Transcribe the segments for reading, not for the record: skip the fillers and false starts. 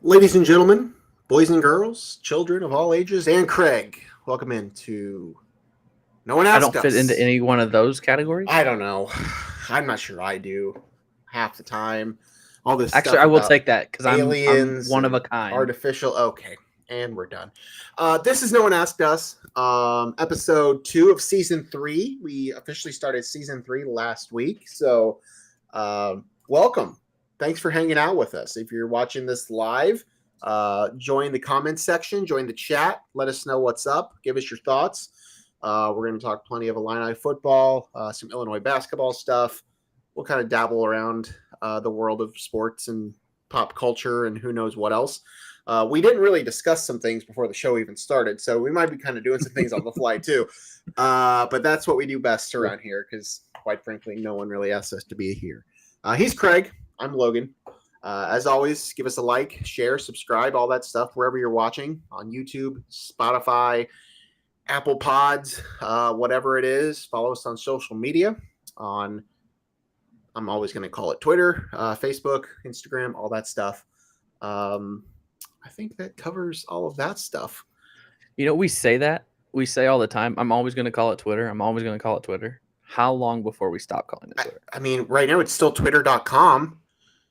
Ladies and gentlemen, boys and girls, children of all ages, and Craig, welcome into No One Asked Us. I don't fit into any one of those categories. I don't know. I'm not sure I do half the time. All this Actually, stuff I will about take that because I'm aliens, one of a kind. artificial. Okay, and we're done. This is No One Asked Us, episode 2 of season 3. We officially started season 3 last week, so welcome. Thanks for hanging out with us. If you're watching this live, join the comments section, join the chat. Let us know what's up. Give us your thoughts. We're going to talk plenty of Illini football, some Illinois basketball stuff. We'll kind of dabble around the world of sports and pop culture and who knows what else. We didn't really discuss some things before the show even started, so we might be kind of doing some things on the fly too. But that's what we do best around here because, quite frankly, no one really asks us to be here. He's Craig. I'm Logan. As always, give us a like, share, subscribe, all that stuff wherever you're watching on YouTube, Spotify, Apple Pods, whatever it is. Follow us on social media on, I'm always going to call it Twitter, Facebook, Instagram, all that stuff. I think that covers all of that stuff. You know, we say all the time, I'm always going to call it Twitter. I'm always going to call it Twitter. How long before we stop calling it Twitter? I mean, right now it's still twitter.com.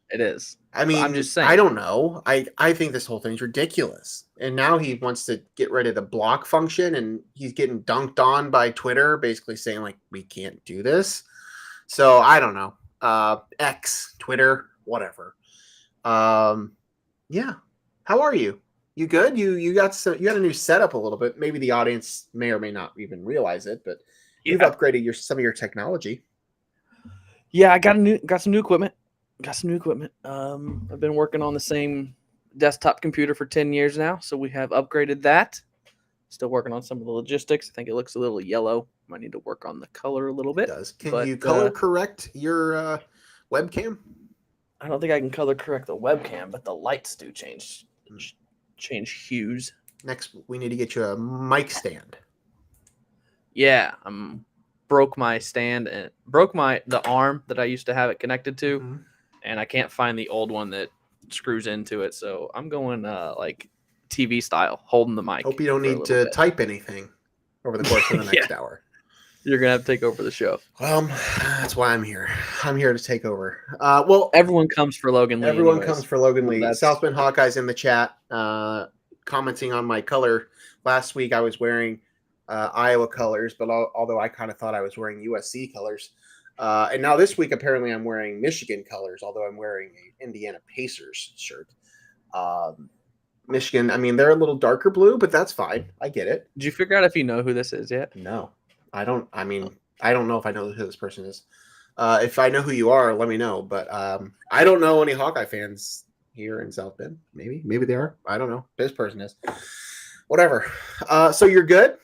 It is. I mean, I'm just saying. I don't know. I think this whole thing's ridiculous. And now he wants to get rid of the block function, and he's getting dunked on by Twitter, basically saying, like, we can't do this. So I don't know. X, Twitter, whatever. Yeah. How are you? You good? You got a new setup a little bit. Maybe the audience may or may not even realize it, but you've upgraded some of your technology. Yeah, I got some new equipment. I've been working on the same desktop computer for 10 years now, so we have upgraded that. Still working on some of the logistics. I think it looks a little yellow. Might need to work on the color a little bit. It does. Can you color correct your webcam? I don't think I can color correct the webcam, but the lights do change hues. Next, we need to get you a mic stand. Yeah, broke my stand and broke the arm that I used to have it connected to. Mm-hmm. And I can't find the old one that screws into it. So I'm going like TV style, holding the mic. Hope you don't need to type anything over the course of the next hour. You're going to have to take over the show. Well, that's why I'm here. I'm here to take over. Well, everyone comes for Logan Lee. Everyone comes for Logan Lee. South Bend Hawkeyes in the chat commenting on my color. Last week I was wearing Iowa colors, but although I kind of thought I was wearing USC colors. And now this week, apparently, I'm wearing Michigan colors, although I'm wearing an Indiana Pacers shirt. Michigan, I mean, they're a little darker blue, but that's fine. I get it. Did you figure out if you know who this is yet? No, I don't. I mean, I don't know if I know who this person is. If I know who you are, let me know. But I don't know any Hawkeye fans here in South Bend. Maybe they are. I don't know. This person is. Whatever. So you're good?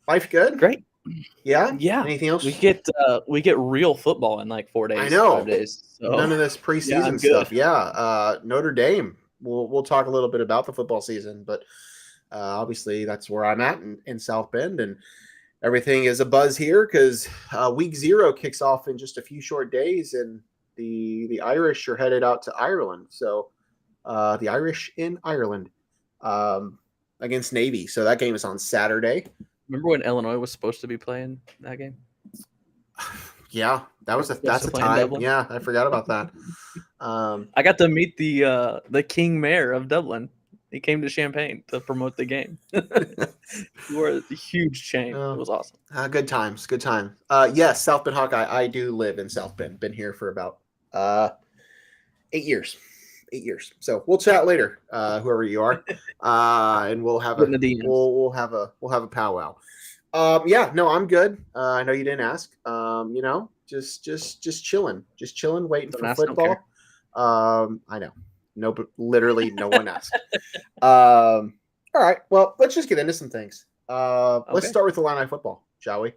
Life good? Great. Yeah. Anything else? We get real football in like 4 days. I know. 5 days. So. None of this preseason stuff. Yeah. Notre Dame. We'll talk a little bit about the football season, but obviously that's where I'm at in South Bend, and everything is a buzz here because week 0 kicks off in just a few short days, and the Irish are headed out to Ireland. So the Irish in Ireland against Navy. So that game is on Saturday. Remember when Illinois was supposed to be playing that game? Yeah, that's a tie. Yeah, I forgot about that. I got to meet the King Mayor of Dublin. He came to Champaign to promote the game. He wore a huge chain. It was awesome. Good times. Yes, South Bend Hawkeye. I do live in South Bend. Been here for about 8 years. 8 years. So we'll chat later, whoever you are, and we'll have we'll have a powwow. Yeah, no, I'm good. I know you didn't ask. Just chilling, waiting for football. I know. No, but literally no one asked. All right. Well, let's just get into some things. Let's start with Illini football, shall we?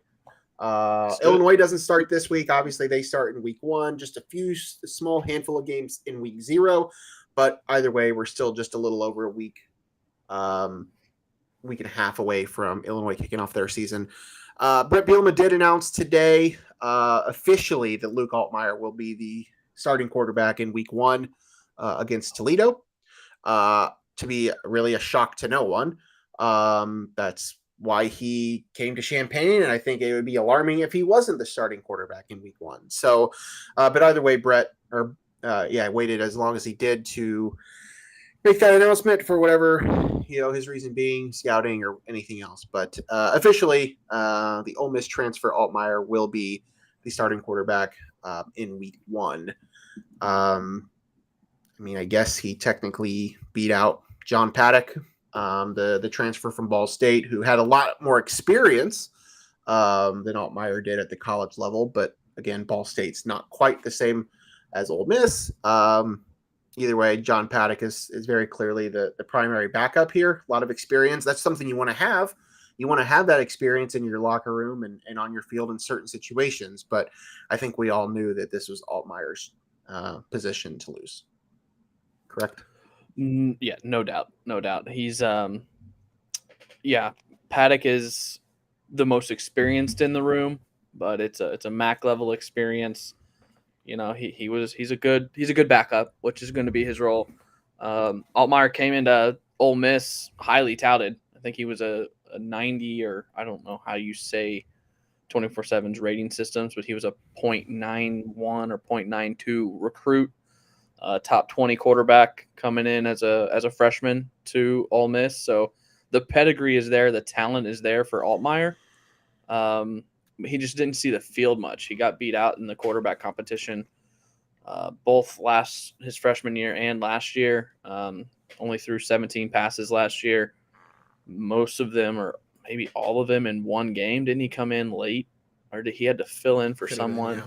Illinois doesn't start this week. Obviously, they start in week 1, just a small handful of games in week 0. But either way, we're still just a little over a week and a half away from Illinois kicking off their season. Bret Bielema did announce today officially that Luke Altmyer will be the starting quarterback in week 1 against Toledo. To be really a shock to no one. That's why he came to Champaign, and I think it would be alarming if he wasn't the starting quarterback in week 1. So, but either way, Bret waited as long as he did to make that announcement for whatever, his reason being, scouting or anything else. But officially, the Ole Miss transfer Altmyer will be the starting quarterback in week 1. I guess he technically beat out John Paddock, the transfer from Ball State, who had a lot more experience than Altmyer did at the college level. But again, Ball State's not quite the same as Ole Miss. Either way, John Paddock is very clearly the primary backup here. A lot of experience. That's something you want to have. You want to have that experience in your locker room and on your field in certain situations. But I think we all knew that this was Altmyer's position to lose. Correct? Yeah, no doubt. He's Paddock is the most experienced in the room, but it's a MAC level experience. He's a good backup, which is going to be his role. Altmyer came into Ole Miss highly touted. I think he was a 90, or I don't know how you say 24/7's rating systems, but he was a 0.91 or 0.92 recruit, top 20 quarterback coming in as a freshman to Ole Miss. So the pedigree is there, the talent is there for Altmyer. He just didn't see the field much. He got beat out in the quarterback competition, both his freshman year and last year. Only threw 17 passes last year. Most of them, or maybe all of them, in one game. Didn't he come in late, or did he had to fill in for someone?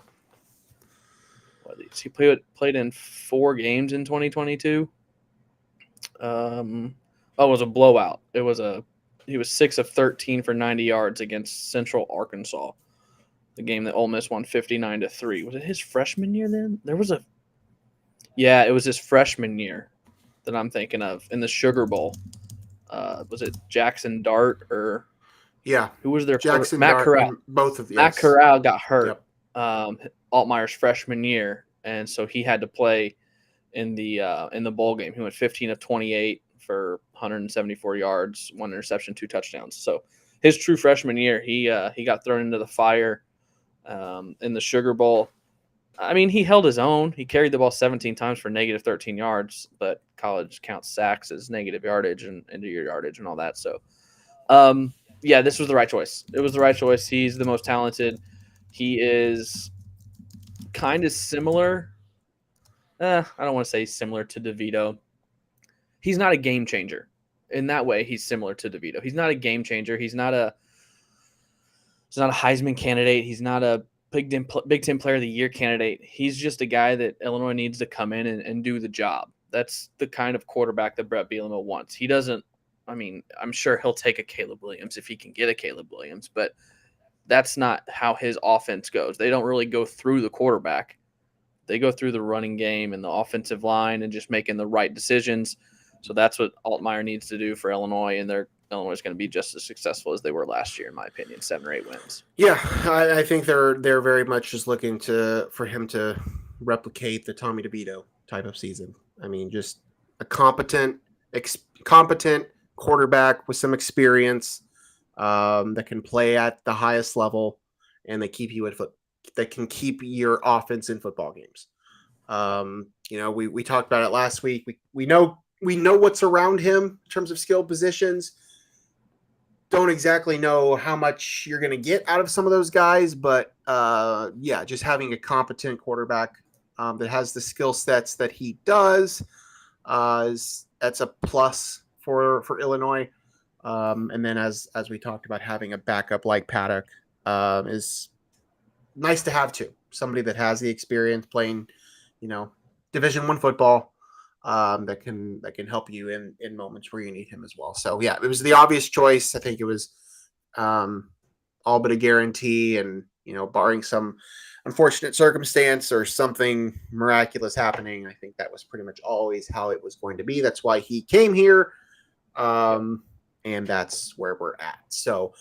Yeah. He played in 4 games in 2022. It was a blowout. He was 6 of 13 for 90 yards against Central Arkansas, the game that Ole Miss won 59-3. Was it his freshman year then? It was his freshman year that I'm thinking of in the Sugar Bowl. Was it Jackson Dart or who was their Jackson Matt Dart? Corral. Both of these. Matt Corral got hurt. Yep. Altmyer's freshman year, and so he had to play in the bowl game. He went 15 of 28 for 174 yards, 1 interception, 2 touchdowns. So his true freshman year, he got thrown into the fire in the Sugar Bowl. He held his own. He carried the ball 17 times for negative 13 yards, but college counts sacks as negative yardage and into your yardage and all that. So, this was the right choice. It was the right choice. He's the most talented. He is kind of similar. I don't want to say similar to DeVito. He's not a game changer. In that way, he's similar to DeVito. He's not a game changer. He's not a Heisman candidate. He's not a Big Ten Player of the Year candidate. He's just a guy that Illinois needs to come in and do the job. That's the kind of quarterback that Bret Bielema wants. He doesn't – I'm sure he'll take a Caleb Williams if he can get a Caleb Williams, but that's not how his offense goes. They don't really go through the quarterback. They go through the running game and the offensive line and just making the right decisions. So that's what Altmyer needs to do for Illinois, and Illinois is going to be just as successful as they were last year, in my opinion, 7 or 8 wins. Yeah, I think they're very much just looking for him to replicate the Tommy DeVito type of season. Just a competent quarterback with some experience that can play at the highest level, and that can keep your offense in football games. We talked about it last week. We know what's around him in terms of skill positions. Don't exactly know how much you're going to get out of some of those guys, but just having a competent quarterback that has the skill sets that he does, that's a plus for Illinois. And then as we talked about, having a backup like Paddock is nice to have too. Somebody that has the experience playing, Division I football. That can help you in moments where you need him as well. So it was the obvious choice. I think it was all but a guarantee, and barring some unfortunate circumstance or something miraculous happening, I think that was pretty much always how it was going to be. That's why he came here, and that's where we're at. So,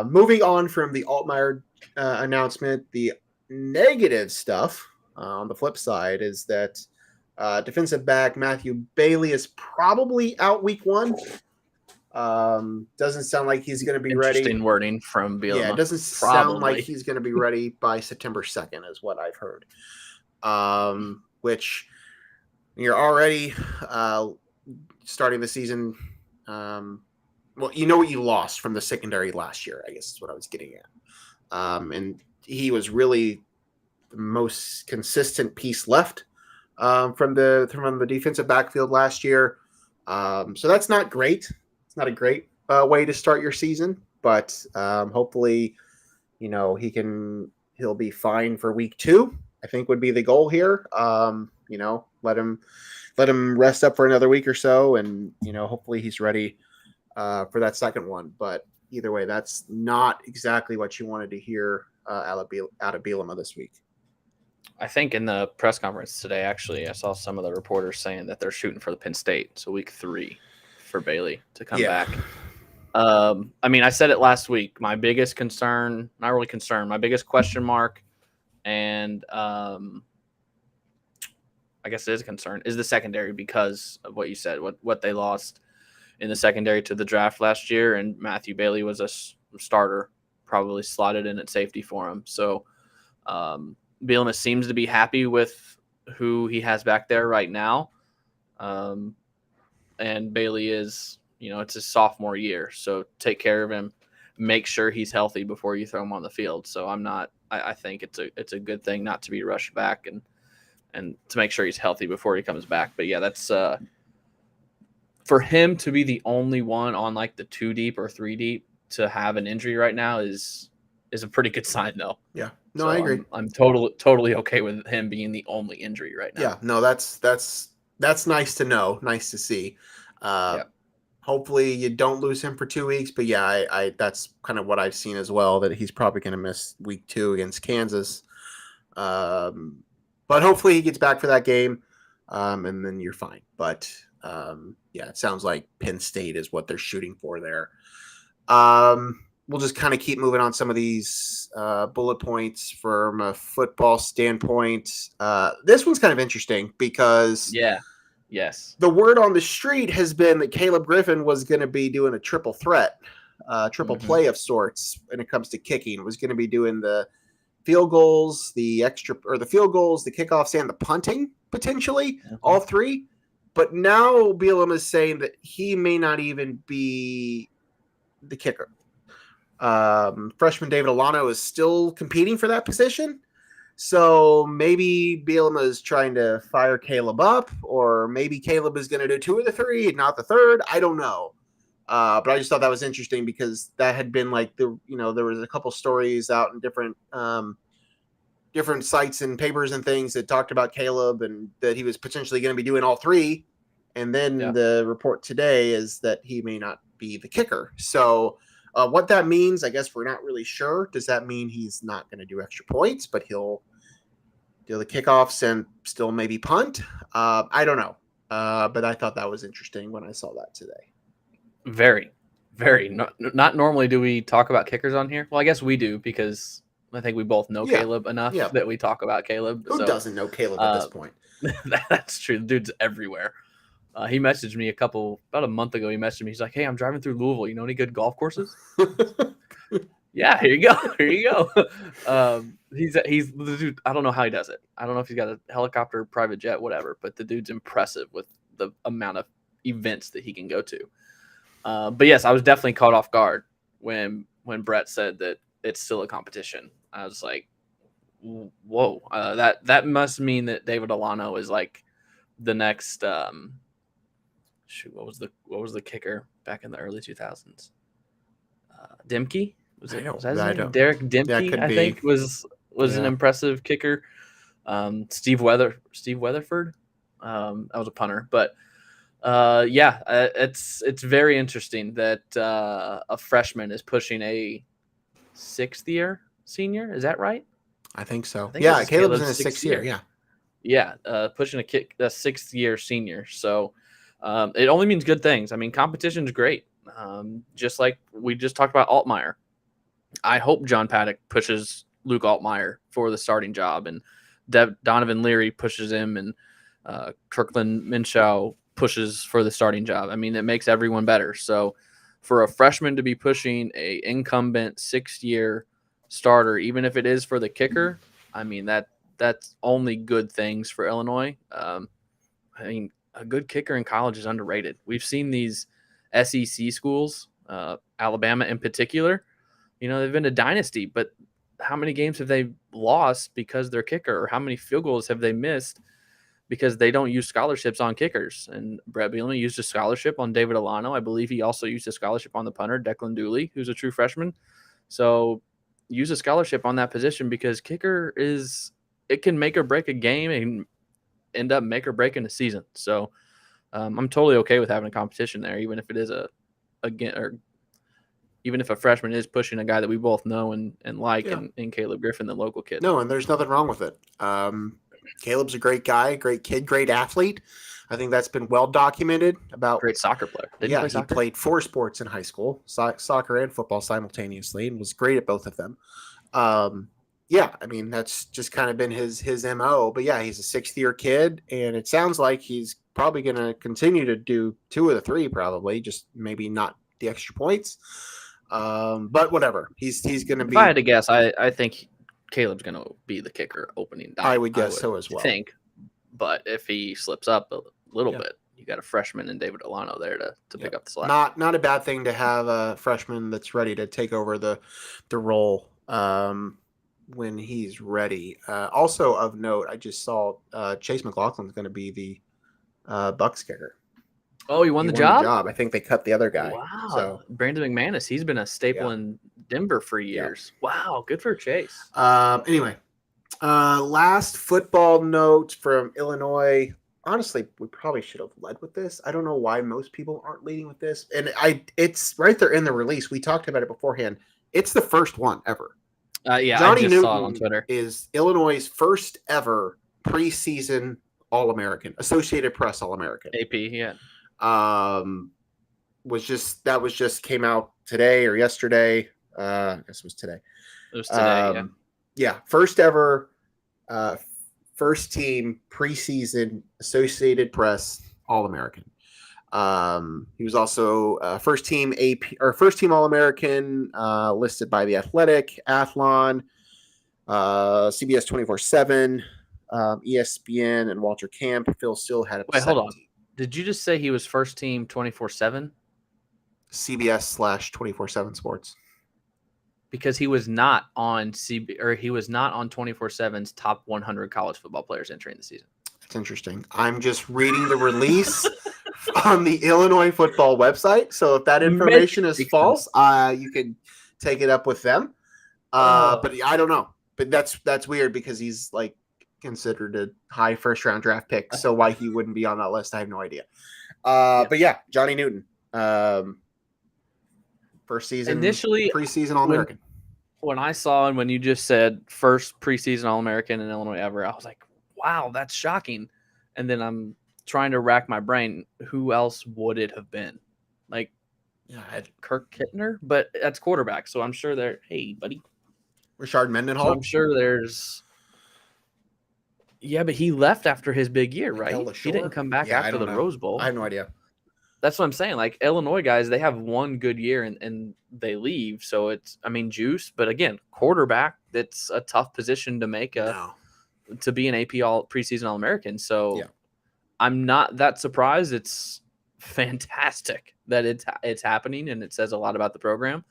moving on from the Altmyer announcement, the negative stuff on the flip side is that defensive back Matthew Bailey is probably out week 1. Doesn't sound like he's going to be ready. Interesting wording from Bielema. Yeah, it doesn't sound like he's going to be ready by September 2nd is what I've heard. Which you're already starting the season. Well, you know what you lost from the secondary last year, I guess is what I was getting at. And he was really the most consistent piece left from the defensive backfield last year. So that's not great. It's not a great way to start your season, but hopefully, he'll be fine for week 2. I think would be the goal here. Let him rest up for another week or so, and hopefully he's ready for that second one. But either way, that's not exactly what you wanted to hear out of Bielema this week. I think in the press conference today, actually, I saw some of the reporters saying that they're shooting for the Penn State, so week 3 for Bailey to come back. I mean, I said it last week. My biggest concern, not really concern, my biggest question mark, and I guess it is a concern, is the secondary because of what you said, what they lost in the secondary to the draft last year, and Matthew Bailey was a starter, probably slotted in at safety for him. So Bielema seems to be happy with who he has back there right now. And Bailey is, it's his sophomore year. So take care of him, make sure he's healthy before you throw him on the field. So I think it's a good thing not to be rushed back and to make sure he's healthy before he comes back. But yeah, that's for him to be the only one on like the 2 deep or 3 deep to have an injury right now is a pretty good sign though. Yeah. No, so I agree. I'm totally okay with him being the only injury right now. Yeah, no, that's nice to know. Nice to see. Hopefully you don't lose him for 2 weeks, but yeah, I that's kind of what I've seen as well, that he's probably going to miss week 2 against Kansas. But hopefully he gets back for that game, and then you're fine. But yeah, it sounds like Penn State is what they're shooting for there. We'll just kind of keep moving on some of these bullet points from a football standpoint. This one's kind of interesting because the word on the street has been that Caleb Griffin was going to be doing a triple threat, triple play of sorts when it comes to kicking. Was going to be doing the field goals, the kickoffs, and the punting potentially, all 3. But now Bielema is saying that he may not even be the kicker. Freshman David Alano is still competing for that position. So maybe Bielema is trying to fire Caleb up, or maybe Caleb is going to do 2 of the 3 and not the 3rd. I don't know. But I just thought that was interesting because that had been like there was a couple stories out in different sites and papers and things that talked about Caleb and that he was potentially going to be doing all 3. And then the report today is that he may not be the kicker. So what that means, I guess we're not really sure. Does that mean he's not going to do extra points, but he'll do the kickoffs and still maybe punt? I don't know. But I thought that was interesting when I saw that today. Very, very. Not normally do we talk about kickers on here. Well, I guess we do because I think we both know Caleb enough that we talk about Caleb. Who doesn't know Caleb at this point? That's true. The dude's everywhere. He messaged me about a month ago. He messaged me. He's like, "Hey, I'm driving through Louisville. You know any good golf courses?" Yeah, here you go. Here you go. He's the dude. I don't know how he does it. I don't know if he's got a helicopter, private jet, whatever. But the dude's impressive with the amount of events that he can go to. But yes, I was definitely caught off guard when Bret said that it's still a competition. I was like, "Whoa!" That must mean that David Alano is like the next. What was the kicker back in the early 2000s? Dimke? Was that his name? Derek Dimke, I think, was an impressive kicker. Steve Weatherford. That was a punter. But it's very interesting that a freshman is pushing a 6th-year senior. Is that right? I think so. I think Yeah, this is Caleb's in Caleb's his 6th year. Yeah. Yeah, pushing a 6th-year senior. So it only means good things. I mean, competition is great. Just like we just talked about Altmyer. I hope John Paddock pushes Luke Altmyer for the starting job, and Donovan Leary pushes him, and Kirkland Minshew pushes for the starting job. I mean, it makes everyone better. So for a freshman to be pushing a incumbent 6th-year starter, even if it is for the kicker, I mean, that's only good things for Illinois. I mean, a good kicker in college is underrated. We've seen these SEC schools, Alabama in particular, they've been a dynasty, but how many games have they lost because their kicker, or how many field goals have they missed because they don't use scholarships on kickers? And Bret Bielema used a scholarship on David Alano. I believe he also used a scholarship on the punter, Declan Dooley, who's a true freshman. So use a scholarship on that position, because kicker it can make or break a game and end up make or break in a season. So I'm totally okay with having a competition there, even if it is even if a freshman is pushing a guy that we both know and like, in Caleb Griffin, the local kid. No, and there's nothing wrong with it. Caleb's a great guy, great kid, great athlete. I think that's been well documented. Great soccer player. He played 4 sports in high school, soccer and football simultaneously, and was great at both of them. I mean, that's just kind of been his MO. But yeah, he's a 6th-year kid, and it sounds like he's probably going to continue to do 2 of the 3, probably, just maybe not the extra points. But whatever, he's going to be. If I had to guess, I think Caleb's going to be the kicker opening down. I would guess so as well. But if he slips up a little bit, you got a freshman and David Alano there to pick up the slack. Not a bad thing to have a freshman that's ready to take over the role when he's ready. Also of note, I just saw Chase McLaughlin's going to be the Bucks kicker. Oh, he won the job? I think they cut the other guy. Wow. So Brandon McManus, he's been a staple in Denver for years. Yeah. Wow, good for Chase. Anyway, last football note from Illinois. Honestly, we probably should have led with this. I don't know why most people aren't leading with this. And it's right there in the release. We talked about it beforehand. It's the first one ever. Johnny I just Newton saw it on Twitter. Is Illinois' first ever preseason All-American, Associated Press All-American. AP, yeah. Came out today or yesterday. I guess it was today. It was today, yeah. First ever, first team preseason Associated Press All-American. He was also first team All-American, listed by The Athletic, Athlon, CBS 24/7, ESPN, and Walter Camp. Phil Still had a. Wait, hold on. Did you just say he was first team 24/7? CBS / 24/7 Sports. Because he was not on he was not on 24/7's top 100 college football players entering the season. That's interesting. I'm just reading the release on the Illinois football website. So if that information is false, you can take it up with them. But I don't know. But that's weird, because he's like considered a high first round draft pick. So why he wouldn't be on that list, I have no idea. But yeah, Johnny Newton, first season, preseason All-American. When I saw, and when you just said first preseason All-American in Illinois ever, I was like, wow, that's shocking. And then I'm trying to rack my brain. Who else would it have been? Like, Kirk Kittner, but that's quarterback. So I'm sure hey, buddy. Rashard Mendenhall. So I'm sure there's. Yeah, but he left after his big year, right? He didn't come back after the Rose Bowl. I have no idea. That's what I'm saying. Like, Illinois guys, they have one good year and they leave. So it's, juice. But again, quarterback, that's a tough position to make to be an AP preseason All-American. So I'm not that surprised. It's fantastic that it's happening, and it says a lot about the program.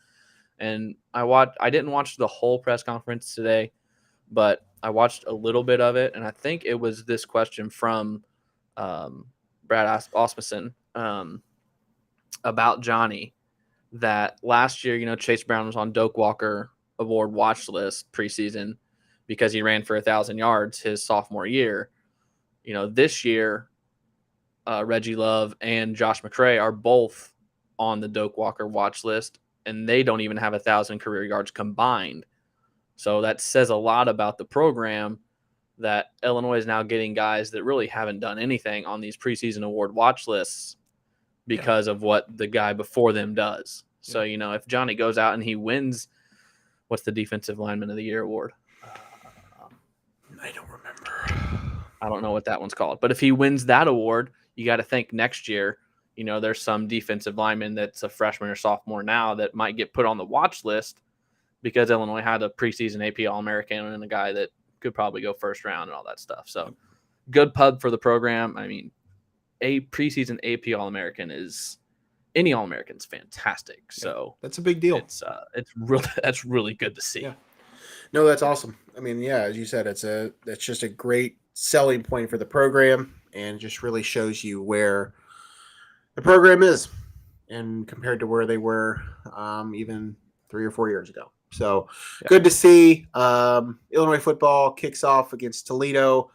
And I didn't watch the whole press conference today, but I watched a little bit of it, and I think it was this question from Brad Osmussen about Johnny, that last year, Chase Brown was on Doak Walker Award watch list preseason because he ran for 1,000 yards his sophomore year. This year, Reggie Love and Josh McCray are both on the Doak Walker watch list, and they don't even have 1,000 career yards combined. So that says a lot about the program that Illinois is now getting guys that really haven't done anything on these preseason award watch lists because of what the guy before them does. So, if Johnny goes out and he wins, what's the Defensive Lineman of the Year award? I don't remember. I don't know what that one's called. But if he wins that award, you got to think next year, there's some defensive lineman that's a freshman or sophomore now that might get put on the watch list because Illinois had a preseason AP All-American and a guy that could probably go first round and all that stuff. So good pub for the program. I mean, a preseason AP All-American is any All-American is fantastic. So that's a big deal. It's that's really good to see. Yeah. No, that's awesome. I mean, as you said, that's just a great selling point for the program, and it just really shows you where the program is, and compared to where they were even 3 or 4 years ago. So good to see. Illinois football kicks off against Toledo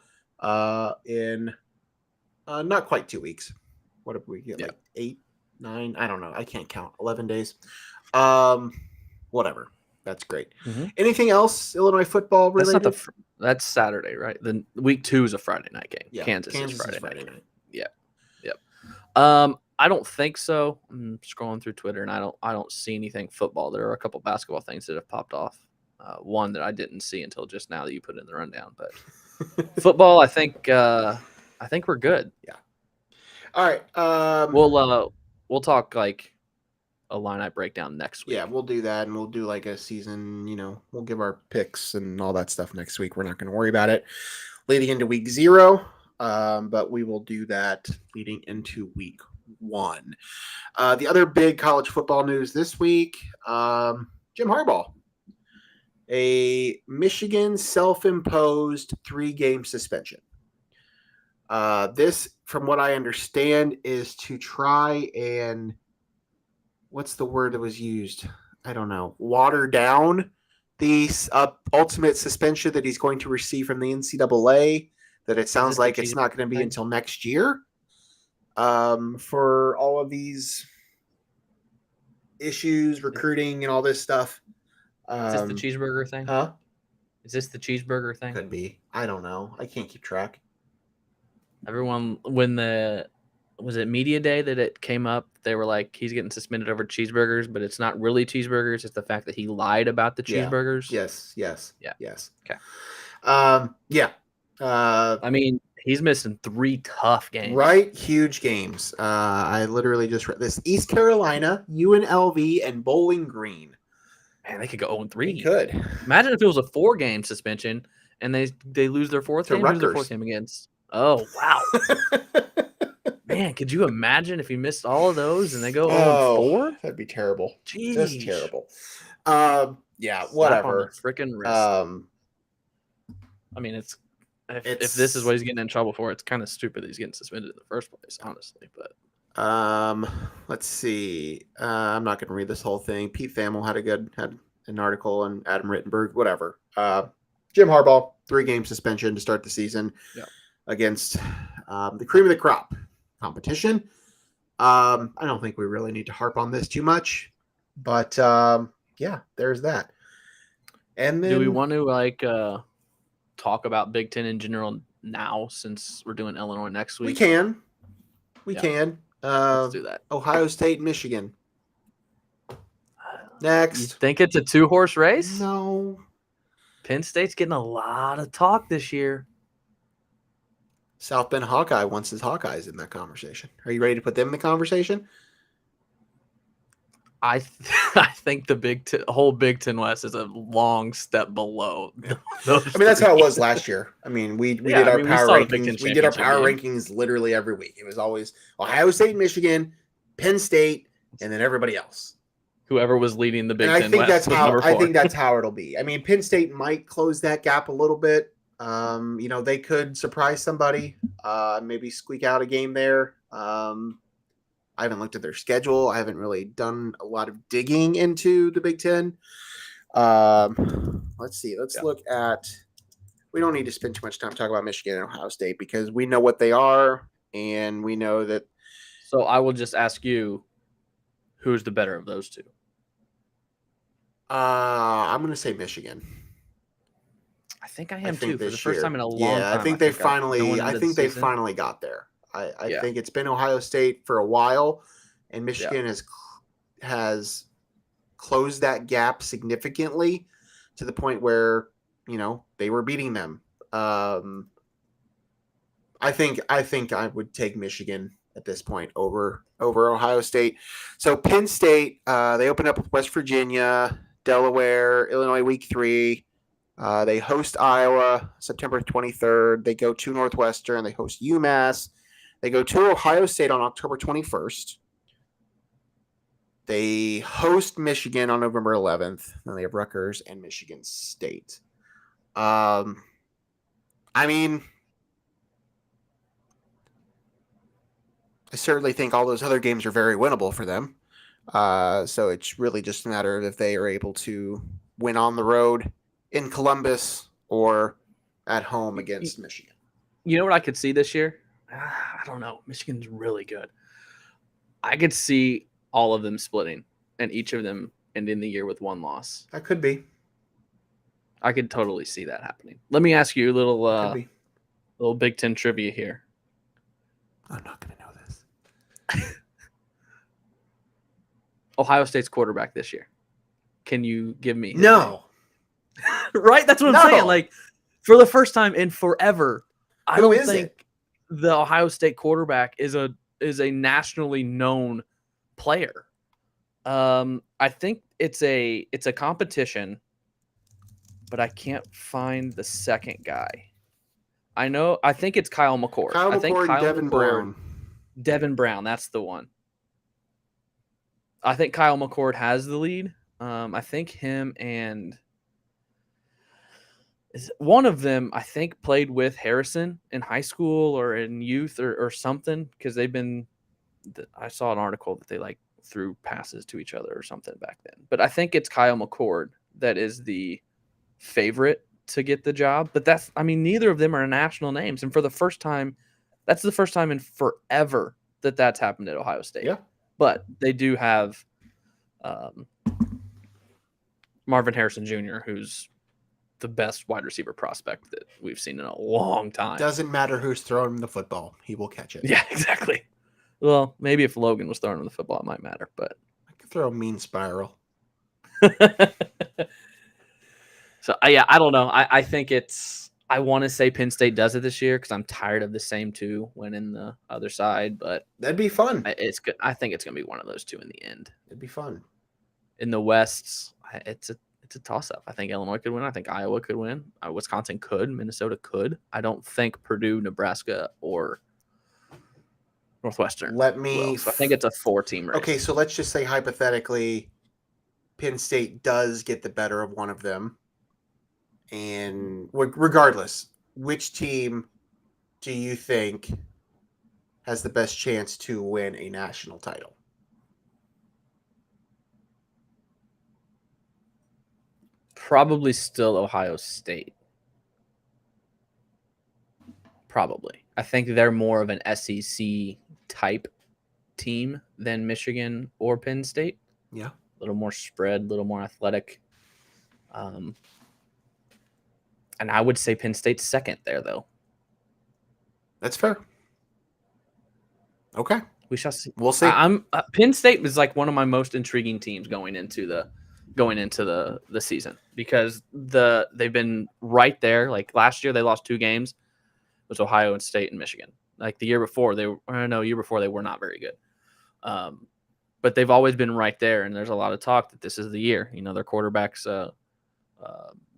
in not quite 2 weeks. What did we get? Like 8, 9? I don't know. I can't count. 11 days. Whatever. That's great. Mm-hmm. Anything else Illinois football related? That's Saturday, right? Then week 2 is a Friday night game. Yeah, Kansas is Friday night. Yeah. Yep. I don't think so. I'm scrolling through Twitter and I don't see anything football. There are a couple basketball things that have popped off. One that I didn't see until just now that you put it in the rundown. But football, I think we're good. Yeah. All right. We'll talk like a lineup breakdown next week. Yeah, we'll do that, and we'll do like a season. We'll give our picks and all that stuff next week. We're not going to worry about it leading into week 0, but we will do that leading into week 1. The other big college football news this week: Jim Harbaugh, a Michigan self-imposed 3-game suspension. This, from what I understand, is to try and what's the word that was used? I don't know. Water down the ultimate suspension that he's going to receive from the NCAA. That it sounds like it's not going to be until next year. For all of these issues, recruiting, and all this stuff. Is this the cheeseburger thing? Huh? Is this the cheeseburger thing? Could be. I don't know. I can't keep track. Everyone, was it media day that it came up? They were like, he's getting suspended over cheeseburgers, but it's not really cheeseburgers. It's the fact that he lied about the cheeseburgers. Yes. Okay. Yeah. I mean, he's missing 3 tough games. Right? Huge games. I literally just read this. East Carolina, UNLV, and Bowling Green. Man, they could go 0-3. They could. Imagine if it was a 4-game suspension and they lose their 4th game. Lose their 4th game against. Oh, wow. Man, could you imagine if he missed all of those and they go 0-4? That'd be terrible. Jeez. Just terrible. Yeah, whatever. Freaking wrist. I mean, if this is what he's getting in trouble for, it's kind of stupid that he's getting suspended in the first place, honestly. But let's see. I'm not going to read this whole thing. Pete Thamel had an article, and Adam Rittenberg, whatever. Jim Harbaugh, 3-game suspension to start the season against the cream of the crop competition. I don't think we really need to harp on this too much, but there's that. And then, do we want to talk about Big Ten in general now, since we're doing Illinois next week? We can. Let's do that. Ohio State, Michigan. Next. You think it's a 2-horse race? No. Penn State's getting a lot of talk this year. South Bend Hawkeye wants his Hawkeyes in that conversation. Are you ready to put them in the conversation? I think the whole Big Ten West is a long step below. That's how it was last year. I mean, we did our power rankings. We did our power rankings literally every week. It was always Ohio State, Michigan, Penn State, and then everybody else. Whoever was leading the Big Ten West. I think that's how it'll be. I mean, Penn State might close that gap a little bit. They could surprise somebody, maybe squeak out a game there. I haven't looked at their schedule. I haven't really done a lot of digging into the Big Ten. Let's see. Let's look at – we don't need to spend too much time talking about Michigan and Ohio State because we know what they are, and we know that – So I will just ask you, who's the better of those two? I'm going to say Michigan. I think I I am think too. For the this first year. time in a long time. I think they going into the season. finally got there. I Yeah. think it's been Ohio State for a while, and Michigan Yeah. has closed that gap significantly to the point where, they were beating them. I think I would take Michigan at this point over Ohio State. So Penn State, they open up with West Virginia, Delaware, Illinois week 3. They host Iowa September 23rd. They go to Northwestern. They host UMass. They go to Ohio State on October 21st. They host Michigan on November 11th. Then they have Rutgers and Michigan State. I mean, I certainly think all those other games are very winnable for them. So it's really just a matter of if they are able to win on the road in Columbus or at home against Michigan. You know what I could see this year? I don't know. Michigan's really good. I could see all of them splitting and each of them ending the year with one loss. That could be. I could totally see that happening. Let me ask you a little Big Ten trivia here. I'm not going to know this. Ohio State's quarterback this year. Can you give me his No. name? Right? That's what I'm saying. Like, for the first time in forever, I don't think the Ohio State quarterback is a nationally known player. I think it's a competition, but I can't find the second guy. I think it's Kyle McCord. I think Kyle Devin Brown. Devin Brown, that's the one. I think Kyle McCord has the lead. I think him and one of them, I think, played with Harrison in high school or in youth or something, because they've been – I saw an article that they, like, threw passes to each other or something back then. But I think it's Kyle McCord that is the favorite to get the job. But neither of them are national names. And for the first time – that's the first time in forever that's happened at Ohio State. Yeah. But they do have Marvin Harrison Jr., who's the best wide receiver prospect that we've seen in a long time. Doesn't matter who's throwing him the football. He will catch it. Yeah, exactly. Well, maybe if Logan was throwing him the football, it might matter. But I could throw a mean spiral. So, I don't know. I think I want to say Penn State does it this year because I'm tired of the same two winning the other side. But that'd be fun. It's good. I think it's going to be one of those two in the end. It'd be fun. In the West, it's a toss-up. I think Illinois could win. I think Iowa could win. Wisconsin could. Minnesota could. I don't think Purdue, Nebraska, or Northwestern. I think it's a 4-team race. Okay, so let's just say hypothetically Penn State does get the better of one of them. And regardless, which team do you think has the best chance to win a national title? Probably still Ohio State. Probably. I think they're more of an SEC type team than Michigan or Penn State. Yeah. A little more spread, a little more athletic. And I would say Penn State's second there, though. That's fair. Okay. We shall see. We'll see. Penn State was like one of my most intriguing teams going into the season because they've been right there. Like last year, they lost 2 games. It was Ohio State and Michigan. Like the year before, they were not very good. But they've always been right there, and there's a lot of talk that this is the year. Their quarterback's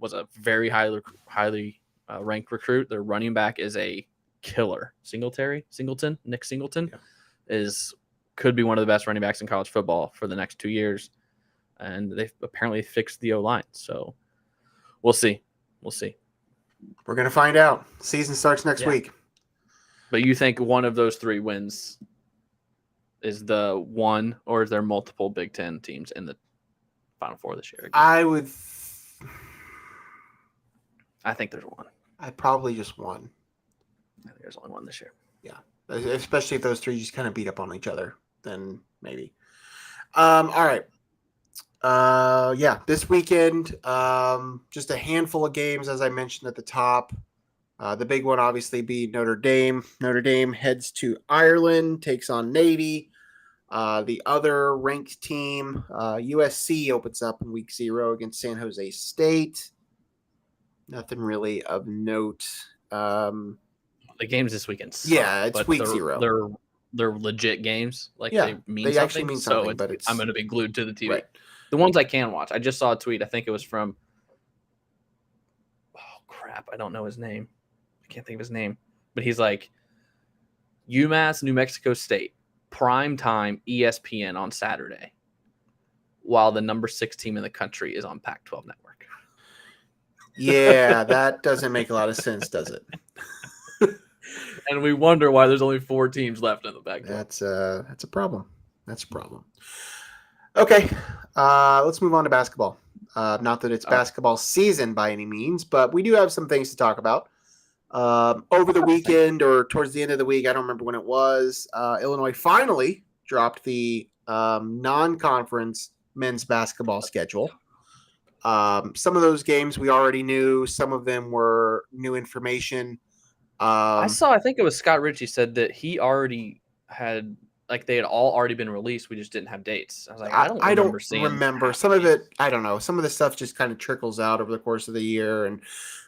was a very highly ranked recruit. Their running back is a killer. Nick Singleton could be one of the best running backs in college football for the next 2 years. And they've apparently fixed the O-line. So we'll see. We're going to find out. Season starts next week. But you think one of those 3 wins is the one, or is there multiple Big Ten teams in the Final Four this year? I think there's one. I probably just one. I think there's only one this year. Yeah. Especially if those 3 just kind of beat up on each other, then maybe. All right. This weekend, just a handful of games, as I mentioned at the top. The big one, obviously, be Notre Dame. Notre Dame heads to Ireland, takes on Navy. The other ranked team, USC, opens up in week 0 against San Jose State. Nothing really of note. The games this weekend suck, Yeah, it's but week 0. They're legit games. Like Yeah, they mean they something. actually mean something, but I'm going to be glued to the TV. Right. The ones I can watch. I just saw a tweet. I think it was from. Oh crap! I don't know his name. I can't think of his name. But he's like, UMass, New Mexico State, prime time ESPN on Saturday, while the number 6 team in the country is on Pac-12 network. Yeah, that doesn't make a lot of sense, does it? And we wonder why there's only 4 teams left in the Pac-12. That's a problem. That's a problem. Okay, let's move on to basketball. Not that it's basketball season by any means, but we do have some things to talk about. Over the weekend or towards the end of the week, I don't remember when it was, Illinois finally dropped the non-conference men's basketball schedule. Some of those games we already knew. Some of them were new information. I think it was Scott Ritchie said that he already had, like, they had all already been released. We just didn't have dates. I was like, I don't remember some of it. I don't know. Some of the stuff just kind of trickles out over the course of the year and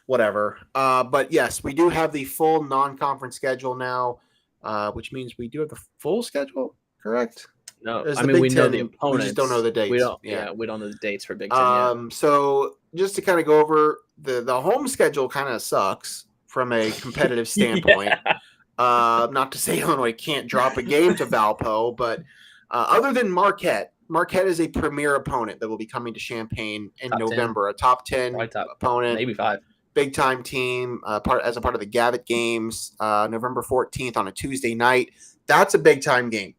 whatever. But yes, we do have the full non-conference schedule now, which means we do have the full schedule, correct? No, There's I the mean, Big we know Ten, the opponents. We just don't know the dates. We don't. Yeah, we don't know the dates for Big Ten yet. So just to kind of go over the home schedule, kind of sucks from a competitive standpoint. Not to say Illinois can't drop a game to Valpo, but other than Marquette is a premier opponent that will be coming to Champaign in November. 10. A top 10 opponent, maybe 5. Big time team, as a part of the Gavitt games, November 14th on a Tuesday night. That's a big time game.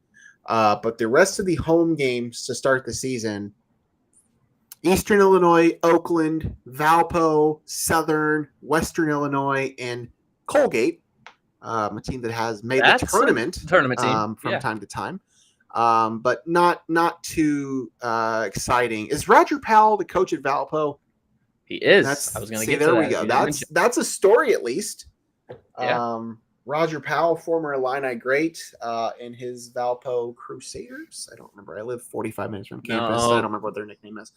But the rest of the home games to start the season, Eastern Illinois, Oakland, Valpo, Southern, Western Illinois, and Colgate, a team that has made the tournament team. From time to time, but not too exciting. Is Roger Powell the coach at Valpo? He is. I was going to get to that. There we go. That's a story at least. Yeah. Roger Powell, former Illini great, in his Valpo Crusaders. I don't remember. I live 45 minutes from campus. I don't remember what their nickname is.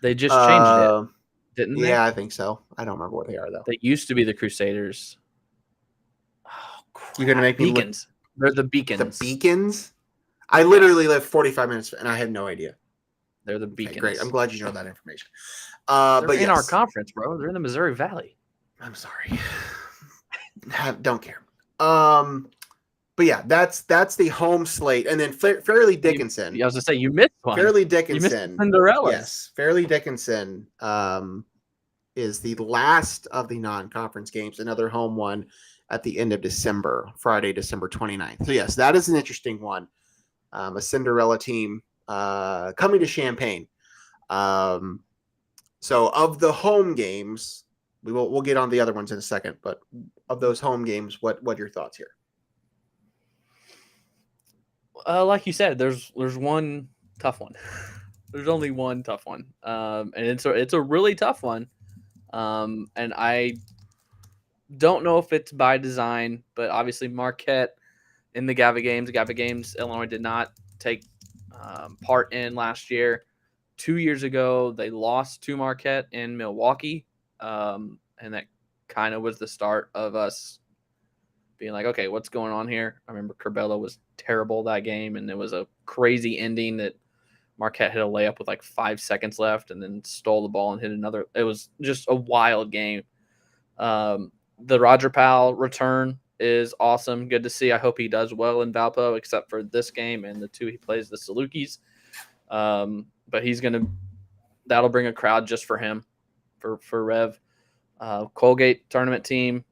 They just changed it, didn't they? Yeah, I think so. I don't remember what they are, though. They used to be the Crusaders. Oh, crap. You're going to make me Beacons. They're the Beacons. The Beacons? I literally live 45 minutes, and I had no idea. They're the Beacons. Okay, great. I'm glad you know that information. They're in our conference, bro. They're in the Missouri Valley. I'm sorry. Don't care. But yeah, that's the home slate, and then Fairleigh Dickinson. I was gonna say you missed one. Fairleigh Dickinson. You missed Cinderella. Yes, Fairleigh Dickinson is the last of the non-conference games. Another home one at the end of December, Friday, December 29th. So yes, that is an interesting one. A Cinderella team coming to Champaign. So of the home games, we'll get on the other ones in a second. But of those home games, what are your thoughts here? Like you said, there's one tough one. There's only one tough one, and it's a really tough one. And I don't know if it's by design, but obviously Marquette in the Gavitt games, Illinois did not take part in last year. 2 years ago, they lost to Marquette in Milwaukee, and that kind of was the start of us being like, okay, what's going on here? I remember Curbelo was terrible that game, and it was a crazy ending that Marquette hit a layup with like 5 seconds left and then stole the ball and hit another. It was just a wild game. The Roger Powell return is awesome. Good to see. I hope he does well in Valpo, except for this game and the 2 he plays, the Salukis. But that'll bring a crowd just for him, for Rev. Colgate tournament team.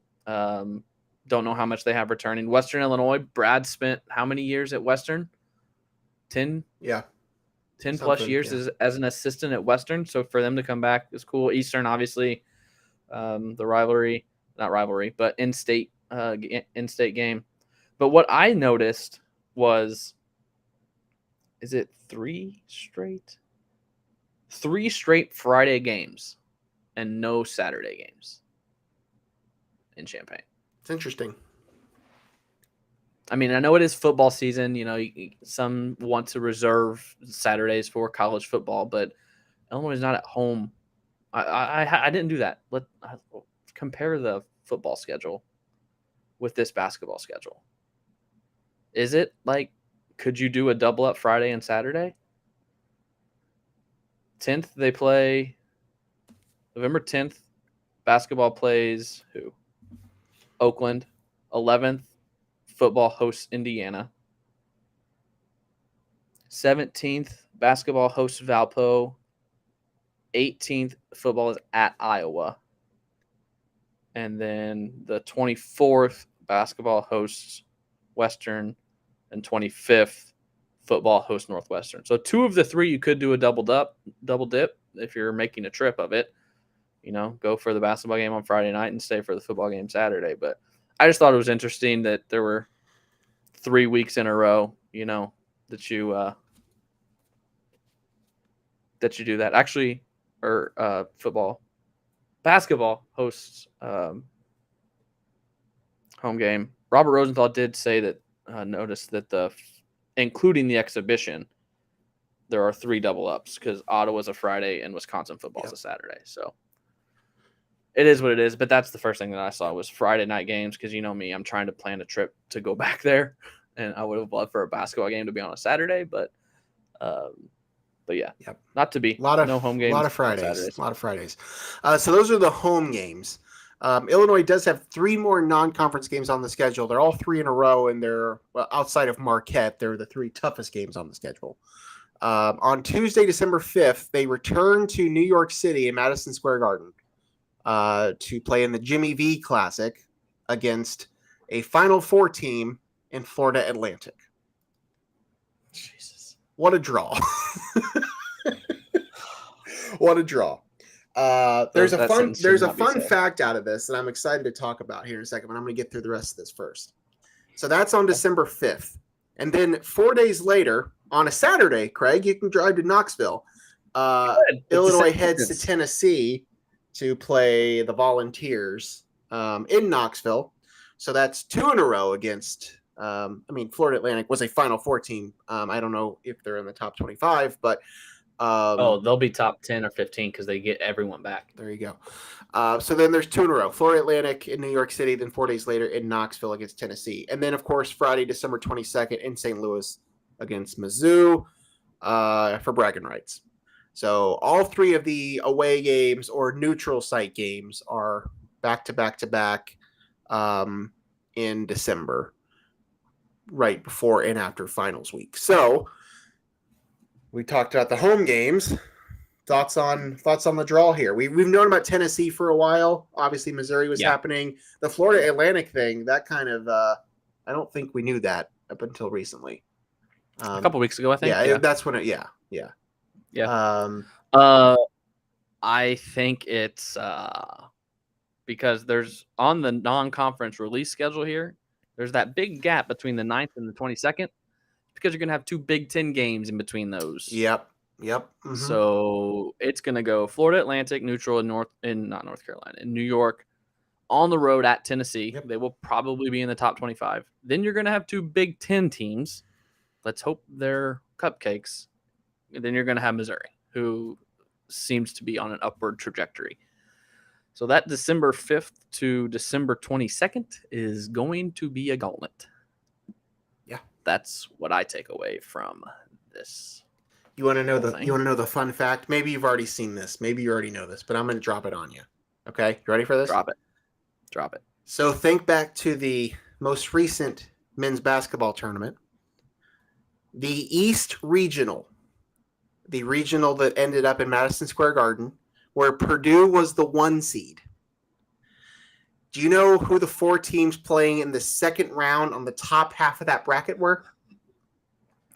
Don't know how much they have returning. Western Illinois, Brad spent how many years at Western? 10? Yeah. 10 plus years as an assistant at Western. So for them to come back is cool. Eastern, obviously, the not rivalry, but in-state game. But what I noticed was, is it 3 straight 3 straight Friday games and no Saturday games in Champaign. It's interesting. I mean, I know it is football season. Some want to reserve Saturdays for college football, but Illinois is not at home. I didn't do that. Compare the football schedule with this basketball schedule. Is it like, could you do a double up Friday and Saturday? 10th, they play November 10th. Basketball plays who? Oakland. 11th, football hosts Indiana. 17th, basketball hosts Valpo. 18th, football is at Iowa. And then the 24th, basketball hosts Western. And 25th, football hosts Northwestern. So 2 of the 3 you could do a double dip if you're making a trip of it. Go for the basketball game on Friday night and stay for the football game Saturday. But I just thought it was interesting that there were 3 weeks in a row, that you do that. Actually, basketball hosts home game. Robert Rosenthal did say that noticed that including the exhibition, there are 3 double ups because Ottawa's a Friday and Wisconsin football's a Saturday. So it is what it is. But that's the first thing that I saw was Friday night games because me, I'm trying to plan a trip to go back there, and I would have loved for a basketball game to be on a Saturday, but yeah, not to be. No home games. A lot of Fridays. So those are the home games. Illinois does have 3 more non-conference games on the schedule. They're all 3 in a row, and they're outside of Marquette. They're the 3 toughest games on the schedule. On Tuesday, December 5th, they return to New York City in Madison Square Garden to play in the Jimmy V Classic against a Final Four team in Florida Atlantic. Jesus. What a draw. What a draw. There's a fun fact out of this that I'm excited to talk about here in a second, but I'm going to get through the rest of this first. So that's on December 5th. And then 4 days later, on a Saturday, Craig, you can drive to Knoxville. Illinois heads to Tennessee to play the Volunteers in Knoxville. So that's 2 in a row against Florida Atlantic was a Final Four team. I don't know if they're in the top 25, but they'll be top 10 or 15 because they get everyone back. There you go. So then there's 2 in a row. Florida Atlantic in New York City, then 4 days later in Knoxville against Tennessee. And then, of course, Friday, December 22nd in St. Louis against Mizzou for bragging rights. So all 3 of the away games or neutral site games are back-to-back in December, right before and after finals week. So we talked about the home games. Thoughts on the draw here. We've known about Tennessee for a while. Obviously, Missouri was happening. The Florida Atlantic thing, that kind of I don't think we knew that up until recently. A couple weeks ago, I think. Yeah, that's when it. Yeah. I think it's because there's on the non-conference release schedule here. There's that big gap between the 9th and the 22nd because you're gonna have 2 Big Ten games in between those. Yep. Mm-hmm. So it's gonna go Florida Atlantic neutral in New York, on the road at Tennessee. Yep. They will probably be in the top 25. Then you're gonna have 2 Big Ten teams. Let's hope they're cupcakes. And then you're gonna have Missouri, who seems to be on an upward trajectory. So that December 5th to December 22nd is going to be a gauntlet. Yeah, that's what I take away from this. You want to know the fun fact? Maybe you've already seen this. Maybe you already know this, but I'm going to drop it on you. Okay, you ready for this? Drop it. So think back to the most recent men's basketball tournament, the East Regional, the regional that ended up in Madison Square Garden, where Purdue was the 1 seed. Do you know who the 4 teams playing in the second round on the top half of that bracket were?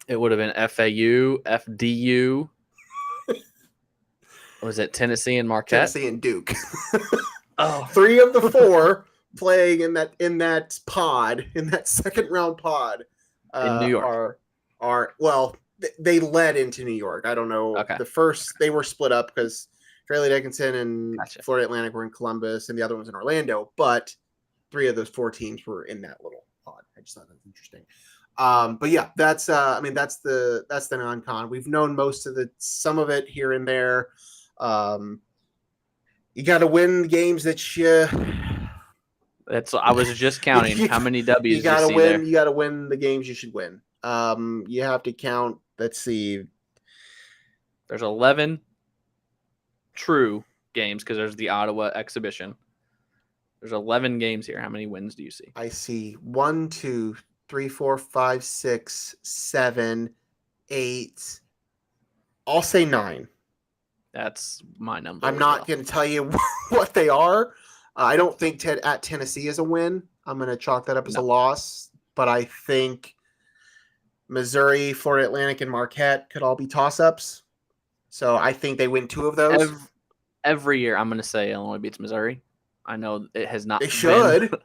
It would have been FAU, FDU. Was it Tennessee and Marquette? Tennessee and Duke. Oh, 3 of the 4 playing in that pod, in that second round pod, in New York. are well, they led into New York. I don't know. Okay. The first, they were split up because Fairleigh Dickinson and Gotcha. Florida Atlantic were in Columbus, and the other one was in Orlando. But 3 of those 4 teams were in that little pod. I just thought that was interesting. But yeah, that's that's the non-con. We've known some of it here and there. You got to win games that you. I was just counting how many W's you got to see win. there. You got to win the games you should win. You have to count. Let's see. There's 11 true games because there's the Ottawa exhibition. There's 11 games here. How many wins do you see? I see 1, 2, 3, 4, 5, 6, 7, 8. I'll say 9. That's my number. I'm not going to tell you what they are. I don't think at Tennessee is a win. I'm going to chalk that up as a loss. But I think Missouri, Florida Atlantic, and Marquette could all be toss-ups. So I think they win 2 of those. Every year, I'm going to say Illinois beats Missouri. I know it has not. They should.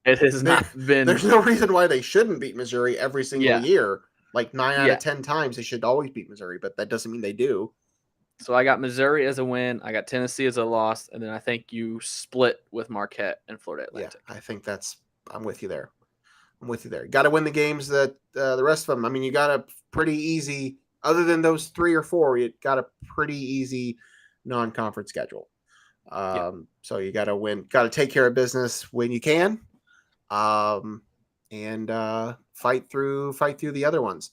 It has not been. There's no reason why they shouldn't beat Missouri every single year. Like 9 out of 10 times, they should always beat Missouri, but that doesn't mean they do. So I got Missouri as a win. I got Tennessee as a loss, and then I think you split with Marquette and Florida Atlantic. Yeah, I think I'm with you there. Got to win the games that the rest of them. I mean, you got a pretty easy, other than those 3 or 4, you got a pretty easy non-conference schedule. So you got to win, got to take care of business when you can, and fight through the other ones.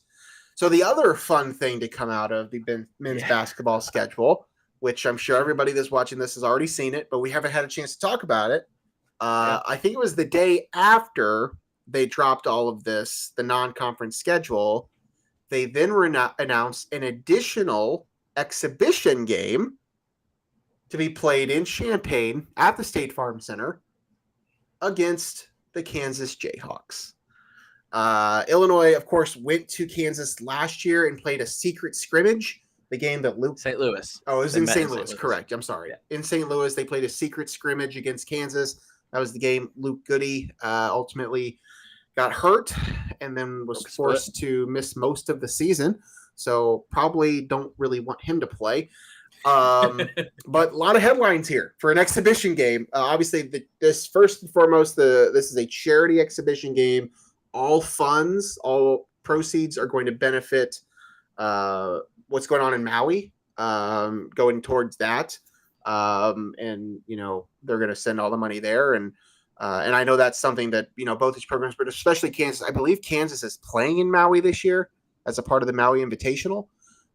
So the other fun thing to come out of the men's basketball schedule, which I'm sure everybody that's watching this has already seen it, but we haven't had a chance to talk about it. I think it was the day after they dropped all of this, the non-conference schedule. They then announced an additional exhibition game to be played in Champaign at the State Farm Center against the Kansas Jayhawks. Illinois, of course, went to Kansas last year and played a secret scrimmage. The game that Luke... St. Louis. Oh, it was in St. Louis. Correct. I'm sorry. Yeah. In St. Louis, they played a secret scrimmage against Kansas. That was the game Luke Goody ultimately got hurt and then was forced to miss most of the season. So probably don't really want him to play. But a lot of headlines here for an exhibition game. Obviously, this first and foremost, this is a charity exhibition game. All funds, all proceeds are going to benefit what's going on in Maui, going towards that. And, they're going to send all the money there. And I know that's something that, both these programs, but especially Kansas, I believe Kansas is playing in Maui this year as a part of the Maui Invitational.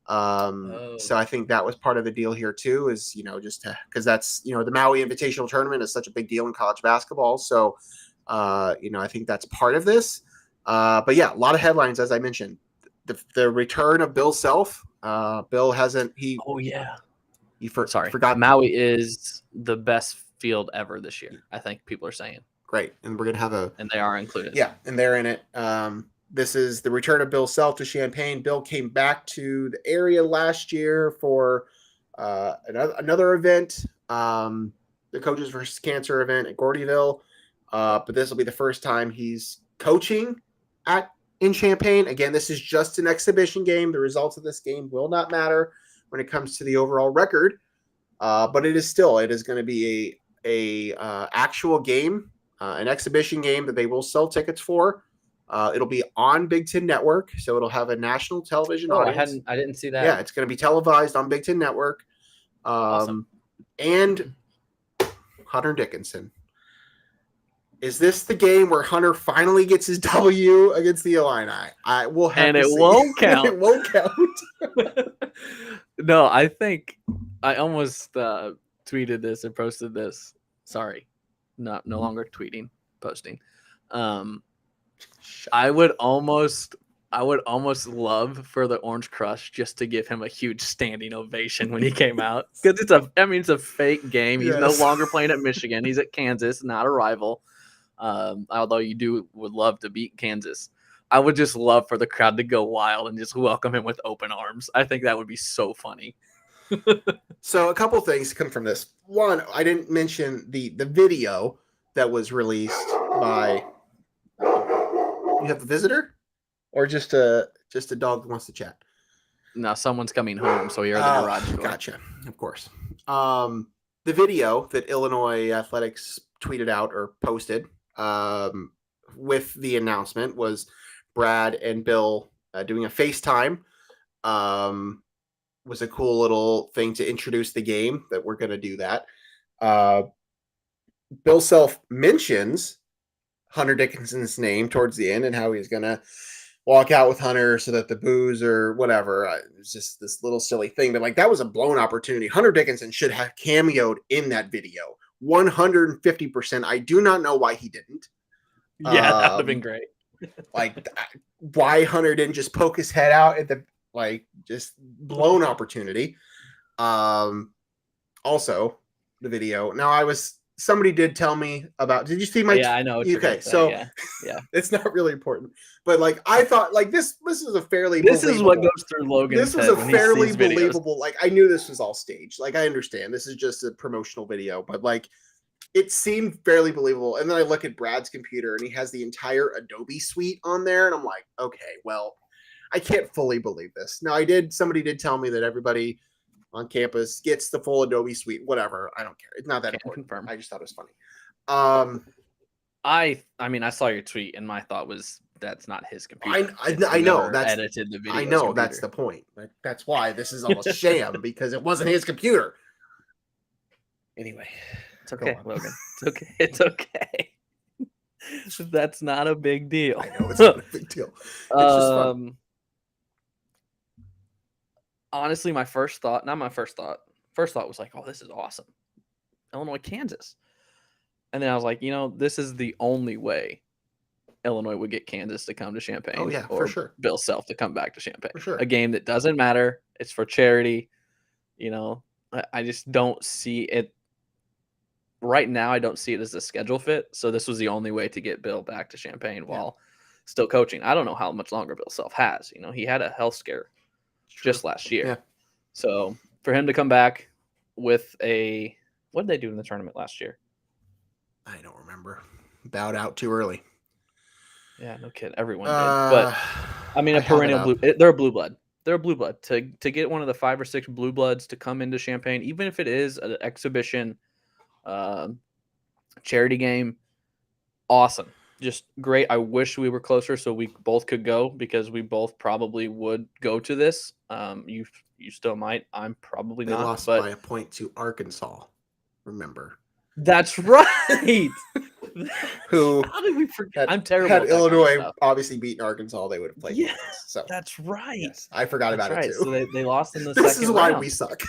So I think that was part of the deal here too, is, just because that's, the Maui Invitational Tournament is such a big deal in college basketball. So, I think that's part of this. But yeah, a lot of headlines, as I mentioned. The return of Bill Self. Bill hasn't. Forgot. Maui is the best field ever this year. I think people are saying. Great, and we're gonna and they are included. Yeah, and they're in it. This is the return of Bill Self to Champaign. Bill came back to the area last year for another event, the Coaches versus Cancer event at Gordyville. But this will be the first time he's coaching in Champaign. Again, this is just an exhibition game. The results of this game will not matter when it comes to the overall record. But it is going to be a actual game, an exhibition game that they will sell tickets for. It'll be on Big Ten Network, so it'll have a national television audience. I didn't see that. Yeah, it's going to be televised on Big Ten Network. Awesome. And Hunter Dickinson. Is this the game where Hunter finally gets his W against the Illini? I will have and to it see. Won't count. It won't count. No, I think I almost tweeted this and posted this. Sorry, no longer tweeting, posting. I would almost love for the Orange Crush just to give him a huge standing ovation when he came out, because it's a fake game. He's no longer playing at Michigan. He's at Kansas, not a rival. Although you would love to beat Kansas. I would just love for the crowd to go wild and just welcome him with open arms. I think that would be so funny. So a couple things come from this. One, I didn't mention the video that was released by. You have a visitor, or just a dog that wants to chat? No, someone's coming home, so we heard the garage door. Gotcha. Of course. The video that Illinois Athletics tweeted out or posted with the announcement was Brad and Bill doing a FaceTime. Was a cool little thing to introduce the game that we're going to do that. Bill Self mentions Hunter Dickinson's name towards the end and how he's going to walk out with Hunter so that the boos or whatever. It's just this little silly thing, but like that was a blown opportunity. Hunter Dickinson should have cameoed in that video 150%. I do not know why he didn't. Yeah, that would have been great. Like why Hunter didn't just poke his head out at the just blown opportunity. Also the video. Now somebody did tell me about, did you see my, I know. Okay. So yeah. It's not really important, but like, I thought like this is a fairly, this is what goes through Logan's This was head a when he fairly sees videos. believable. Like I knew this was all staged. Like I understand this is just a promotional video, but like it seemed fairly believable. And then I look at Brad's computer and he has the entire Adobe suite on there. And I'm like, okay, well, I can't fully believe this. Now somebody did tell me that everybody on campus gets the full Adobe suite, whatever. I don't care. It's not that important. Confirm. I just thought it was funny. I mean, I saw your tweet and my thought was that's not his computer. I know that's edited the video. I know that's the point. That's why this is almost sham because it wasn't his computer. Anyway, it's okay, Logan. It's okay. It's okay. That's not a big deal. I know it's not a big deal. It's just fun. Honestly, first thought was like, oh, this is awesome. Illinois, Kansas. And then I was like, this is the only way Illinois would get Kansas to come to Champaign. Oh, yeah, or for sure. Bill Self to come back to Champaign. For sure. A game that doesn't matter. It's for charity. I just don't see it. Right now, I don't see it as a schedule fit. So this was the only way to get Bill back to Champaign while still coaching. I don't know how much longer Bill Self has. He had a health scare just last year. Yeah. So for him to come back with what did they do in the tournament last year? I don't remember. Bowed out too early. Yeah, no kid. Everyone did. But I mean, they're a blue blood. They're a blue blood. To get one of the 5 or 6 blue bloods to come into Champaign, even if it is an exhibition charity game, awesome. Just great. I wish we were closer so we both could go because we both probably would go to this. You still might. I'm probably they not. Lost but by a point to Arkansas. Remember? That's right. Who? How did we forget? I'm terrible. Had Illinois obviously beaten Arkansas, they would have played. Yeah, so that's right. Yes, I forgot about it too. So they lost in the this second is why round. we suck.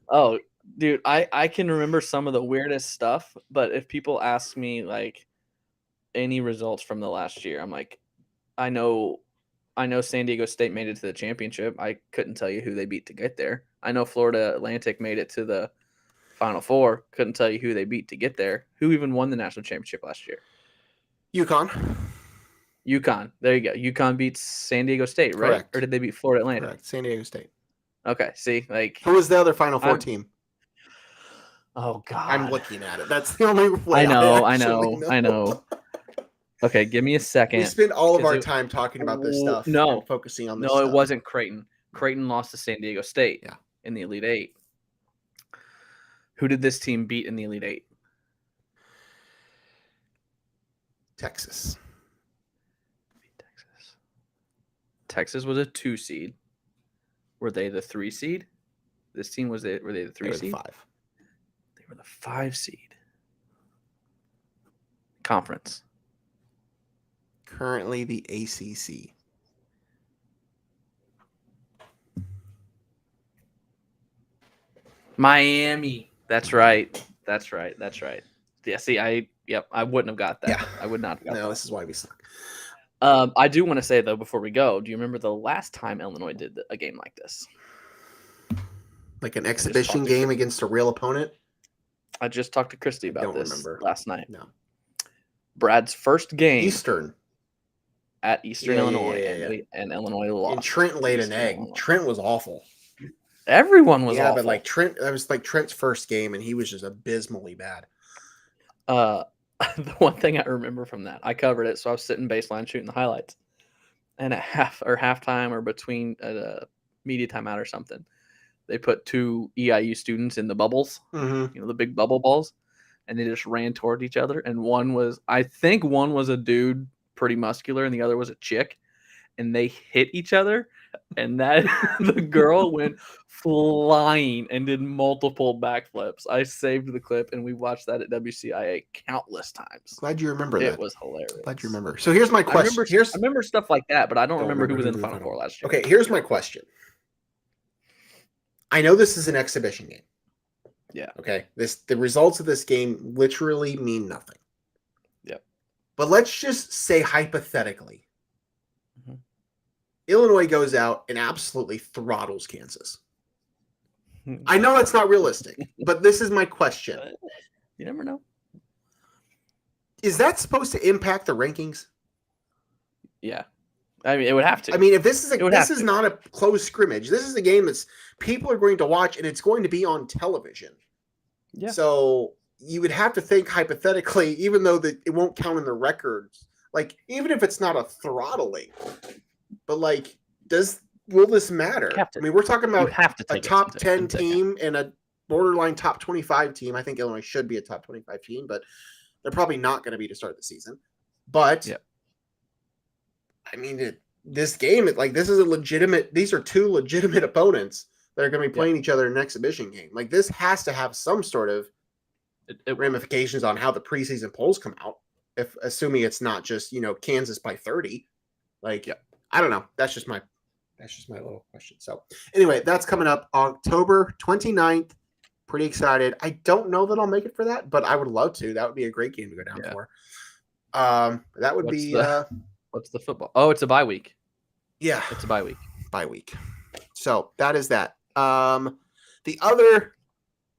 Oh, dude, I can remember some of the weirdest stuff, but if people ask me like any results from the last year, I'm like, I know San Diego State made it to the championship. I couldn't tell you who they beat to get there. I know Florida Atlantic made it to the Final Four. Couldn't tell you who they beat to get there. Who even won the national championship last year? UConn. There you go. UConn beats San Diego State, right? Correct. Or did they beat Florida Atlantic? Correct. San Diego State. Okay. See, who was the other Final Four team? Oh God, I'm looking at it. That's the only way. I know. Okay, give me a second. We spend all of our time talking about this stuff. No, focusing on this. No, it wasn't Creighton. Creighton lost to San Diego State. Yeah. In the Elite Eight. Who did this team beat in the Elite Eight? Texas. Texas was a 2 seed. Were they the 3 seed? This team were they the 3 seed? 5. They were the 5 seed. Conference. Currently the ACC. Miami. That's right. Yeah, see, I wouldn't have got that. Yeah. I would not have got that. No, this is why we suck. I do want to say, though, before we go, do you remember the last time Illinois did a game like this? Like an exhibition game against a real opponent? I just talked to Christy about this last night. No. Brad's first game. Eastern. At Eastern Illinois. And Illinois lost. And Trent laid an egg. Illinois. Trent was awful. Everyone was awful. Yeah, but like that was like Trent's first game, and he was just abysmally bad. The one thing I remember from that, I covered it, so I was sitting baseline shooting the highlights, and at halftime or between media timeout or something. They put 2 EIU students in the bubbles, the big bubble balls, and they just ran toward each other. And I think one was a dude, pretty muscular, and the other was a chick. And they hit each other, and the girl went flying and did multiple backflips. I saved the clip, and we watched that at WCIA countless times. Glad you remember that. It was hilarious. Glad you remember. So here's my question. I remember stuff like that, but I don't remember who was in the Final Four last year. Okay, here's my question. I know this is an exhibition game. Yeah. Okay. The results of this game literally mean nothing. Yep. But let's just say hypothetically, Illinois goes out and absolutely throttles Kansas. I know that's not realistic, but this is my question. You never know. Is that supposed to impact the rankings? Yeah. I mean, it would have to. I mean, if this is not a close scrimmage, this is a game that's people are going to watch, and it's going to be on television. Yeah. So you would have to think hypothetically, even though it won't count in the records, like even if it's not a throttling, but like, will this matter? I mean, we're talking about a top 10 team and a borderline top 25 team. I think Illinois should be a top 25 team, but they're probably not going to be to start the season. But I mean, this game, these are 2 legitimate opponents that are going to be playing each other in an exhibition game. Like, this has to have some sort of ramifications on how the preseason polls come out, assuming it's not just, Kansas by 30. Like, I don't know. That's just my little question. So anyway, that's coming up October 29th. Pretty excited. I don't know that I'll make it for that, but I would love to. That would be a great game to go down for. That would what's the football? Oh, it's a bye week. Yeah. It's a bye week. Bye week. So that is that. The other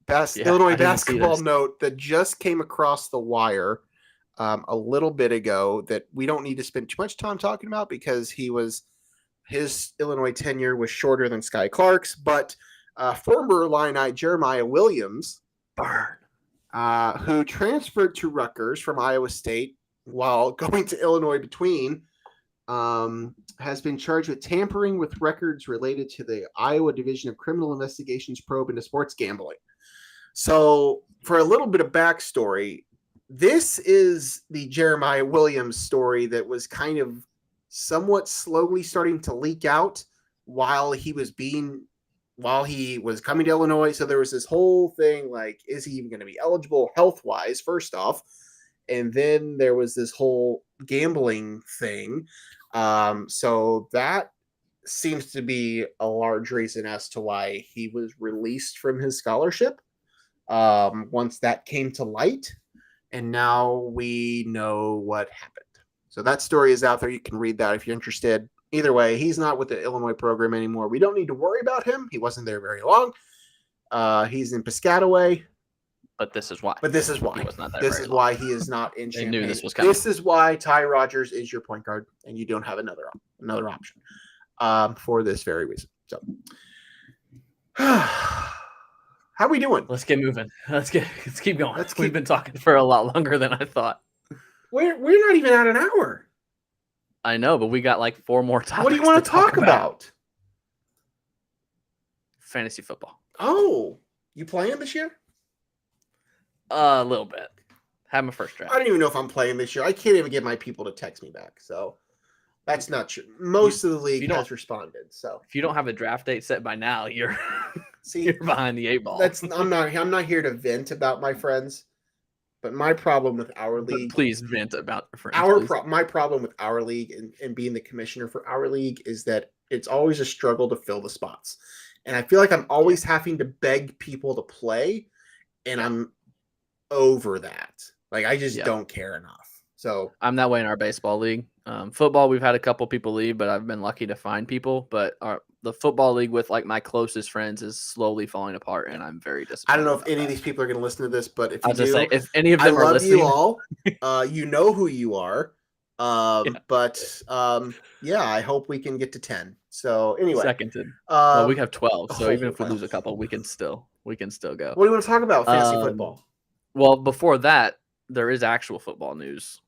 Illinois basketball note that just came across the wire a little bit ago that we don't need to spend too much time talking about because his Illinois tenure was shorter than Sky Clark's, but former Illini Jeremiah Williams, who transferred to Rutgers from Iowa State while going to Illinois between, has been charged with tampering with records related to the Iowa Division of Criminal Investigations probe into sports gambling. So for a little bit of backstory, this is the Jeremiah Williams story that was kind of somewhat slowly starting to leak out while he was coming to Illinois. So there was this whole thing like, is he even going to be eligible health-wise, first off? And then there was this whole gambling thing. So that seems to be a large reason as to why he was released from his scholarship once that came to light. And now we know what happened. So that story is out there. You can read that if you're interested. Either way, he's not with the Illinois program anymore. We don't need to worry about him. He wasn't there very long. He's in Piscataway. But this is why. He was not there this is long. Why he is not in Champaign. Knew this was coming. This is why Ty Rogers is your point guard, and you don't have another option for this very reason. So, how we doing? Let's get moving. Let's keep going. We've been talking for a lot longer than I thought. We're not even at an hour. I know, but we got like 4 more topics. What do you want to talk about? Fantasy football. Oh, you playing this year? A little bit. Had my first draft. I don't even know if I'm playing this year. I can't even get my people to text me back. So that's not true. Most of the league has responded. So if you don't have a draft date set by now, you're behind the 8 ball. I'm not here to vent about my friends. But my problem with our league, please vent about your friends. My problem with our league and being the commissioner for our league is that it's always a struggle to fill the spots, and I feel like I'm always having to beg people to play, and I'm over that. Like I just don't care enough. So I'm that way in our baseball league. Football, we've had a couple people leave, but I've been lucky to find people. But the football league with like my closest friends is slowly falling apart, and I'm very disappointed. I don't know if any of these people are going to listen to this, but if you do, if any of them are listening, you all. You know who you are. But I hope we can get to 10. So anyway, seconded. Well, we have 12, so even if we lose a couple, we can still go. What do you want to talk about? Fantasy football. Well, before that, there is actual football news.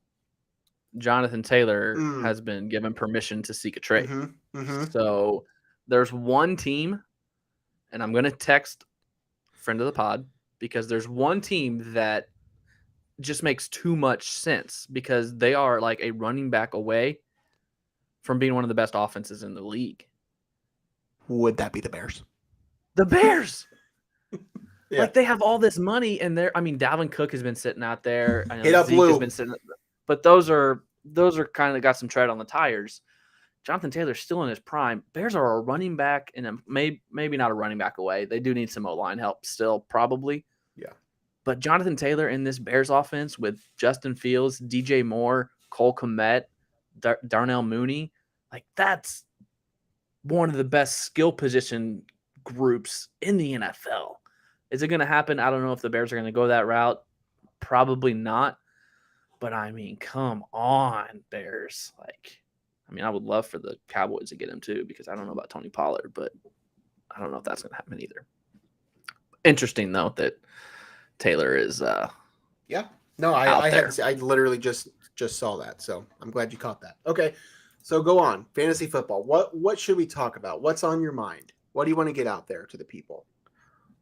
Jonathan Taylor has been given permission to seek a trade. So there's one team, and I'm going to text friend of the pod, because there's one team that just makes too much sense because they are like a running back away from being one of the best offenses in the league. Would that be the Bears? The Bears. Yeah. Like, they have all this money, and Dalvin Cook has been sitting out there. I know Hit up Zeke Lou. has been sitting, but those are kind of got some tread on the tires. Jonathan Taylor's still in his prime. Bears are a running back and maybe not a running back away. They do need some O-line help still, probably. Yeah. But Jonathan Taylor in this Bears offense with Justin Fields, DJ Moore, Cole Kmet, Darnell Mooney, like, that's one of the best skill position groups in the NFL. Is it going to happen? I don't know if the Bears are going to go that route. Probably not. But, come on, Bears. I would love for the Cowboys to get him too, because I don't know about Tony Pollard, but I don't know if that's going to happen either. Interesting, though, that Taylor is yeah. No, I literally just saw that, so I'm glad you caught that. Okay, so go on. Fantasy football. What should we talk about? What's on your mind? What do you want to get out there to the people?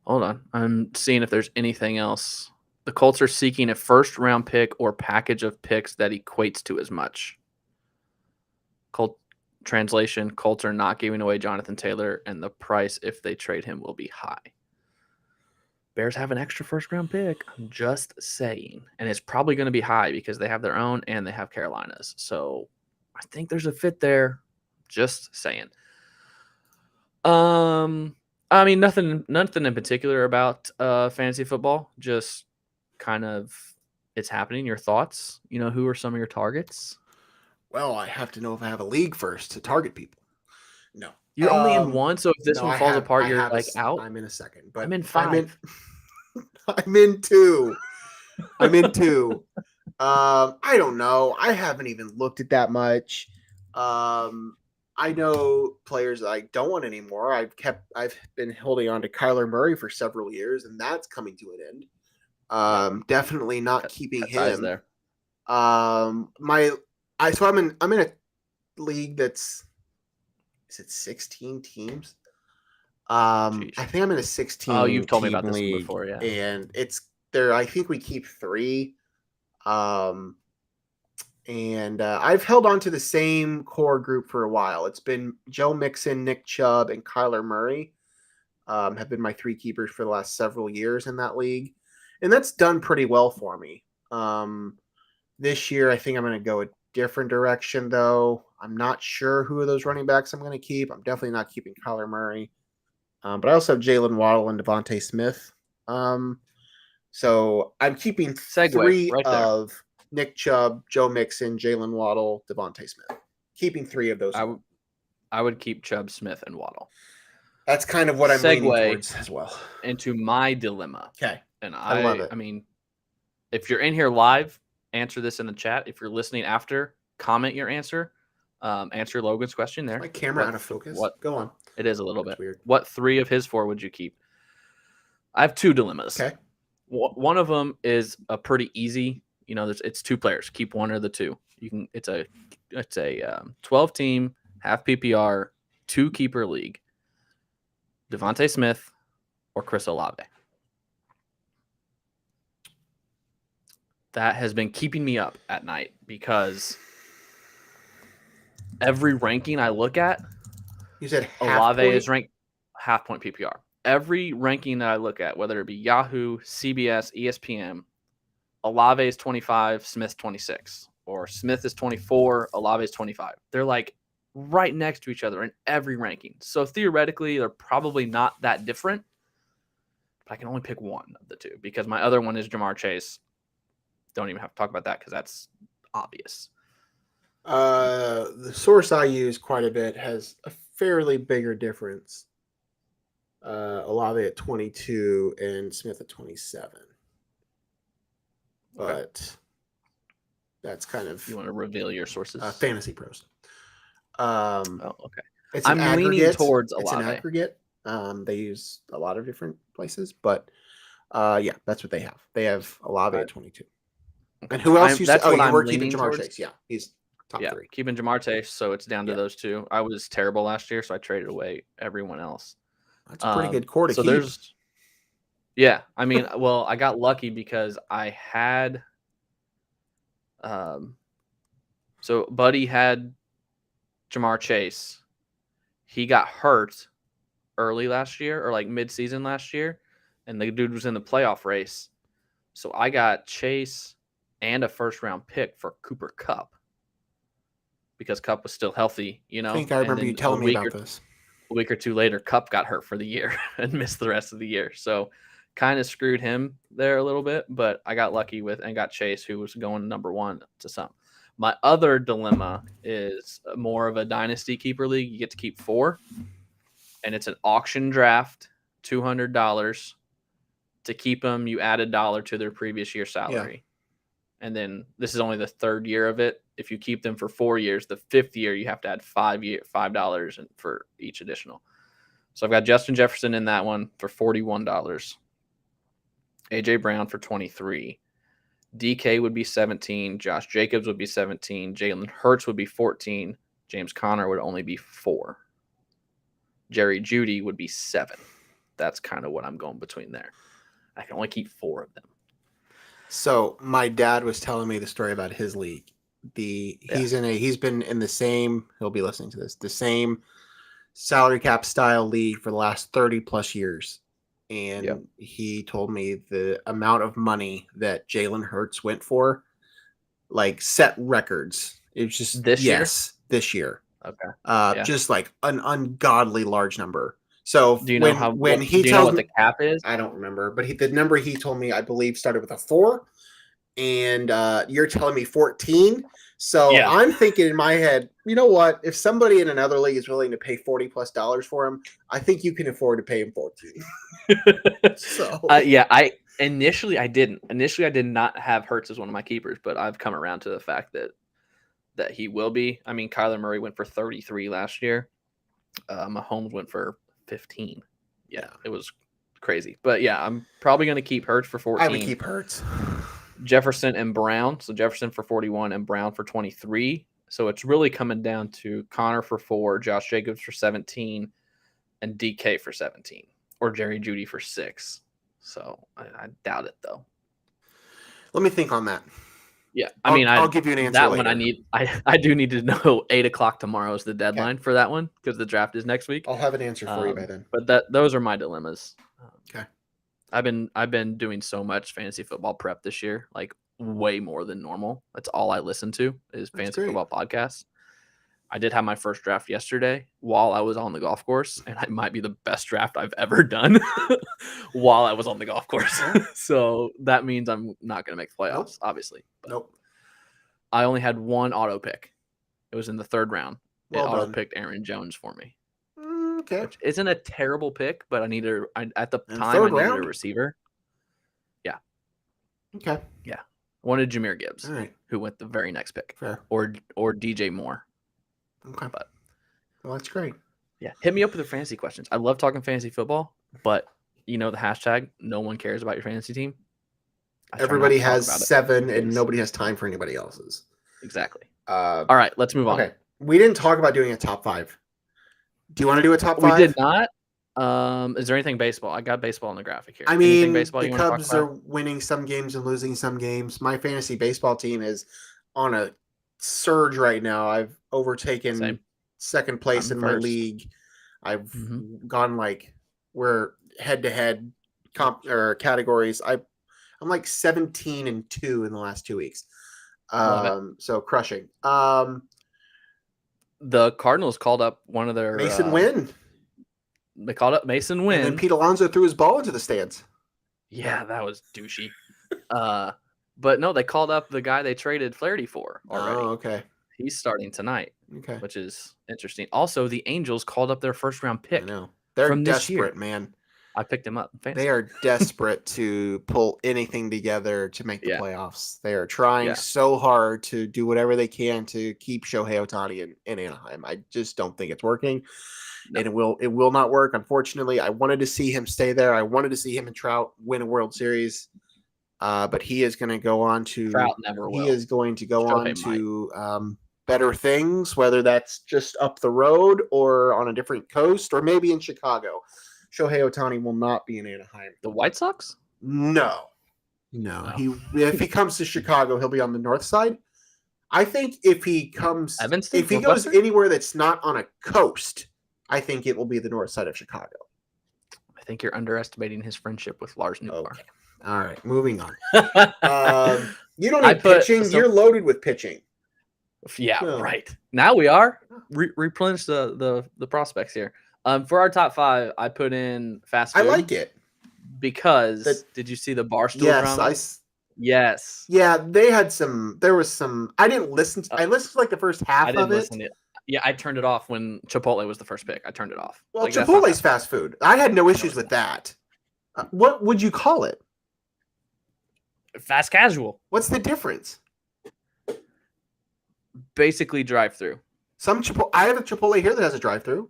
Hold on. I'm seeing if there's anything else. The Colts are seeking a first-round pick or package of picks that equates to as much. Translation, Colts are not giving away Jonathan Taylor, and the price if they trade him will be high. Bears have an extra first-round pick. I'm just saying. And it's probably going to be high because they have their own and they have Carolina's. So I think there's a fit there. Just saying. Nothing in particular about fantasy football. Just kind of it's happening. Your thoughts? Who are some of your targets? Well, I have to know if I have a league first to target people. No. You're only in one, so if this one falls apart, you're out? I'm in a second. But I'm in 5. I'm in 2. I don't know. I haven't even looked at that much. I know players that I don't want anymore. I've been holding on to Kyler Murray for several years, and that's coming to an end. Definitely not keeping him. There. I'm in a league that's, is it 16 teams? I think I'm in a 16. Oh, you've told me about this league, one before, yeah. And it's there. I think we keep 3. And I've held on to the same core group for a while. It's been Joe Mixon, Nick Chubb, and Kyler Murray have been my 3 keepers for the last several years in that league. And that's done pretty well for me. This year, I think I'm going to go a different direction, though. I'm not sure who of those running backs I'm going to keep. I'm definitely not keeping Kyler Murray. But I also have Jalen Waddle and Devontae Smith. So I'm keeping 3 of Nick Chubb, Joe Mixon, Jalen Waddle, Devontae Smith. Keeping 3 of those. I would keep Chubb, Smith, and Waddle. That's kind of what I'm leaning towards as well. Into my dilemma. Okay. And I love it. If you're in here live, answer this in the chat. If you're listening after, comment your answer. Answer Logan's question there. Is my camera out of focus? Go on. It is a little That's bit. Weird. What 3 of his 4 would you keep? I have 2 dilemmas. Okay. One of them is a pretty easy. It's 2 players. Keep one or the 2. You can. It's a 12-team, half PPR, 2 keeper league. Devontae Smith or Chris Olave. That has been keeping me up at night because every ranking I look at, you said Olave is ranked half point PPR. Every ranking that I look at, whether it be Yahoo, CBS, ESPN, Olave is 25, Smith 26, or Smith is 24, Olave is 25. They're like right next to each other in every ranking. So theoretically, they're probably not that different. But I can only pick one of the 2 because my other one is Jamar Chase. Don't even have to talk about that because that's obvious. The source I use quite a bit has a fairly bigger difference. Olave at 22 and Smith at 27. But that's kind of... You want to reveal your sources? Fantasy Pros. Okay. I'm leaning towards Olave. It's an aggregate. They use a lot of different places, but that's what they have. They have Olave at 22. And who else? You're keeping Jamar Chase. Yeah, he's top three. Keeping Jamar Chase, so it's down to those two. I was terrible last year, so I traded away everyone else. That's a pretty good core to so keep. There's, I mean, well, I got lucky because I had, so Buddy had Jamar Chase. He got hurt early last year, or like mid-season last year, and the dude was in the playoff race. So I got Chase and a first-round pick for Cooper Kupp because Kupp was still healthy, I think I remember you telling me about this. A week or two later, Kupp got hurt for the year and missed the rest of the year. So kind of screwed him there a little bit, but I got lucky and got Chase, who was going number one to some. My other dilemma is more of a dynasty keeper league. You get to keep 4, and it's an auction draft, $200 to keep them. You add $1 to their previous year's salary. Yeah. And then this is only the 3rd year of it. If you keep them for 4 years, the 5th year, you have to add $5 for each additional. So I've got Justin Jefferson in that one for $41. AJ Brown for $23. DK would be $17. Josh Jacobs would be $17. Jalen Hurts would be $14. James Conner would only be $4. Jerry Jeudy would be $7. That's kind of what I'm going between there. I can only keep 4 of them. So my dad was telling me the story about his league. He's been in the same, he'll be listening to this, the same salary cap style league for the last 30 plus years. And he told me the amount of money that Jalen Hurts went for, like, set records. It was just this year. Okay. Just like an ungodly large number. So do you know what the cap is? I don't remember, but the number he told me, I believe, started with a 4, and you're telling me 14. So I'm thinking in my head, you know what? If somebody in another league is willing to pay $40+ for him, I think you can afford to pay him 14. So I did not have Hurts as one of my keepers, but I've come around to the fact that he will be. I mean, Kyler Murray went for 33 last year. Mahomes went for 15. Yeah, it was crazy. But yeah, I'm probably going to keep Hurts for 14. I would keep Hurts. Jefferson and Brown. So Jefferson for 41 and Brown for 23. So it's really coming down to Connor for 4, Josh Jacobs for 17, and DK for 17, or Jerry Jeudy for 6. So I doubt it, though. Let me think on that. Yeah, I'll give you an answer that later. One I do need to know. 8:00 tomorrow is the deadline for that one because the draft is next week. I'll have an answer for you by then. But those are my dilemmas. Okay. I've been doing so much fantasy football prep this year, like way more than normal. That's all I listen to is fantasy football podcasts. I did have my first draft yesterday while I was on the golf course, and it might be the best draft I've ever done while I was on the golf course. So that means I'm not going to make the playoffs, obviously. But I only had one auto pick. It was in the 3rd round. Auto picked Aaron Jones for me. Okay. Which isn't a terrible pick, but at the time I needed a receiver. Yeah. Okay. Yeah. I wanted Jahmyr Gibbs, who went the very next pick. Fair. Or DJ Moore. Okay. Well, that's great. Yeah. Hit me up with your fantasy questions. I love talking fantasy football, but the hashtag, no one cares about your fantasy team. Everybody has 7 and nobody has time for anybody else's. Exactly. All right, let's move on. Okay. We didn't talk about doing a top 5. Do you want to do a top 5? We did not. Is there anything baseball? I got baseball on the graphic here. I mean, anything baseball the Cubs are winning some games and losing some games. My fantasy baseball team is on a surge right now. I've overtaken second place in my league. I've gone we're head-to-head categories. I'm like 17-2 in the last 2 weeks. So crushing. The Cardinals called up one of their Mason Wynn. They called up Mason Wynn. And then Pete Alonso threw his ball into the stands. Yeah, that was douchey. But no, they called up the guy they traded Flaherty for already. Oh, okay. He's starting tonight. Okay. Which is interesting. Also, the Angels called up their first-round pick. I know. They're desperate, man. I picked him up. They are desperate to pull anything together to make the playoffs. They are trying so hard to do whatever they can to keep Shohei Ohtani in Anaheim. I just don't think it's working. No. And it will not work, unfortunately. I wanted to see him stay there. I wanted to see him and Trout win a World Series. But he is going to go on to Trout never will. He is going to go Shohei on to better things, whether that's just up the road or on a different coast or maybe in Chicago. Shohei Ohtani will not be in Anaheim. The White Sox? No. If he comes to Chicago, he'll be on the north side. I think if he goes anywhere that's not on a coast, I think it will be the north side of Chicago. I think you're underestimating his friendship with Lars Nootbaar. Okay. All right, moving on. You don't need pitching. You're loaded with pitching. Yeah, right. Now we are. Replenish the prospects here. For our top 5, I put in fast food. I like it. Because did you see the Barstool drama? Yes. Yeah, they had some. There was some. I didn't listen. I listened to like the first half of it. Yeah, I turned it off when Chipotle was the first pick. I turned it off. Well, Chipotle's fast food. I had no issues with that. What would you call it? Fast casual. What's the difference? Basically, drive-through. I have a Chipotle here that has a drive-through.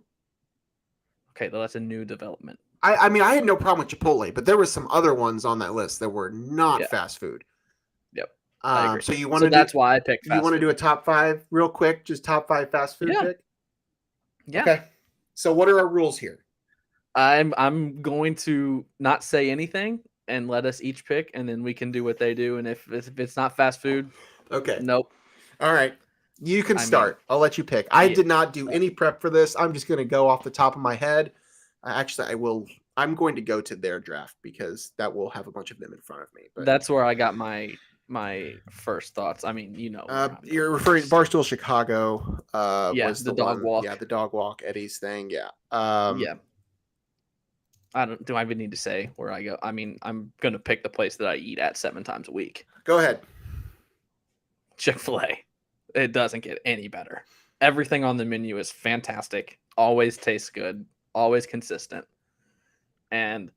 Okay, well, that's a new development. I mean, I had no problem with Chipotle, but there were some other ones on that list that were not fast food. Yep. I agree. So that's why I picked fast food. You want to do a top 5 real quick? Just top 5 fast food pick? Yeah. Okay. So what are our rules here? I'm going to not say anything and let us each pick, and then we can do what they do. And if it's not fast food, okay. Nope. All right. You can start. I'll let you pick. I did not do any prep for this. I'm just going to go off the top of my head. Actually, I will. I'm going to go to their draft because that will have a bunch of them in front of me. But that's where I got my first thoughts. I mean, you're referring to Barstool Chicago. Was the dog walk. Yeah, the dog walk. Eddie's thing. Yeah. Yeah. Do I even need to say where I go? I mean, I'm gonna pick the place that I eat at 7 times a week. Go ahead. Chick-fil-A. It doesn't get any better. Everything on the menu is fantastic. Always tastes good. Always consistent. And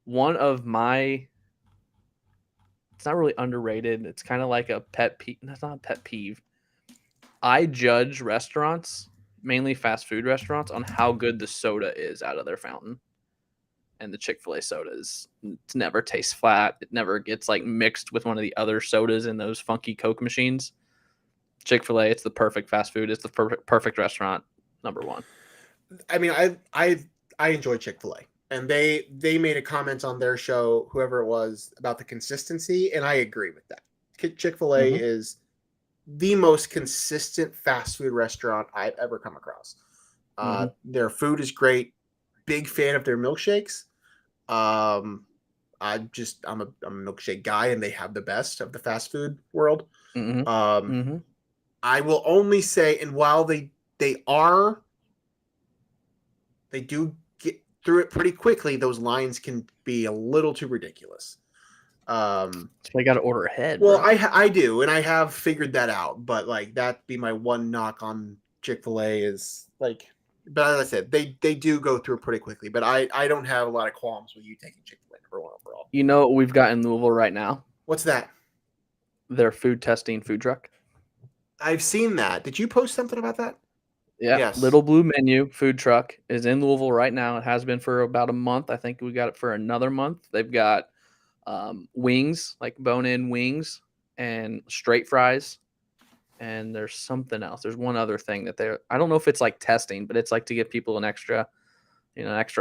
one of my, it's not really underrated. It's kind of like a pet peeve. That's not a pet peeve. I judge restaurants, mainly fast food restaurants, on how good the soda is out of their fountain. And the Chick-fil-A sodas, it never tastes flat. It never gets like mixed with one of the other sodas in those funky Coke machines. Chick-fil-A, it's the perfect fast food. It's the perfect restaurant. Number 1. I mean, I enjoy Chick-fil-A, and they made a comment on their show, whoever it was, about the consistency, and I agree with that. Chick-fil-A is the most consistent fast food restaurant I've ever come across. Their food is great. Big fan of their milkshakes. I'm a milkshake guy, and they have the best of the fast food world. I will only say, and while they do get through it pretty quickly, those lines can be a little too ridiculous. So I got to order ahead. Well, I do, and I have figured that out. But like that be my one knock on Chick-fil-A is like. But as I said, they do go through pretty quickly. But I don't have a lot of qualms with you taking Chick-fil-A number 1 overall. You know what we've got in Louisville right now? What's that? Their food testing food truck. I've seen that. Did you post something about that? Yeah. Yes. Little Blue Menu food truck is in Louisville right now. It has been for about a month. I think we got it for another month. They've got wings, like bone-in wings, and straight fries. And there's something else. There's one other thing that I don't know if it's like testing, but it's like to give people an extra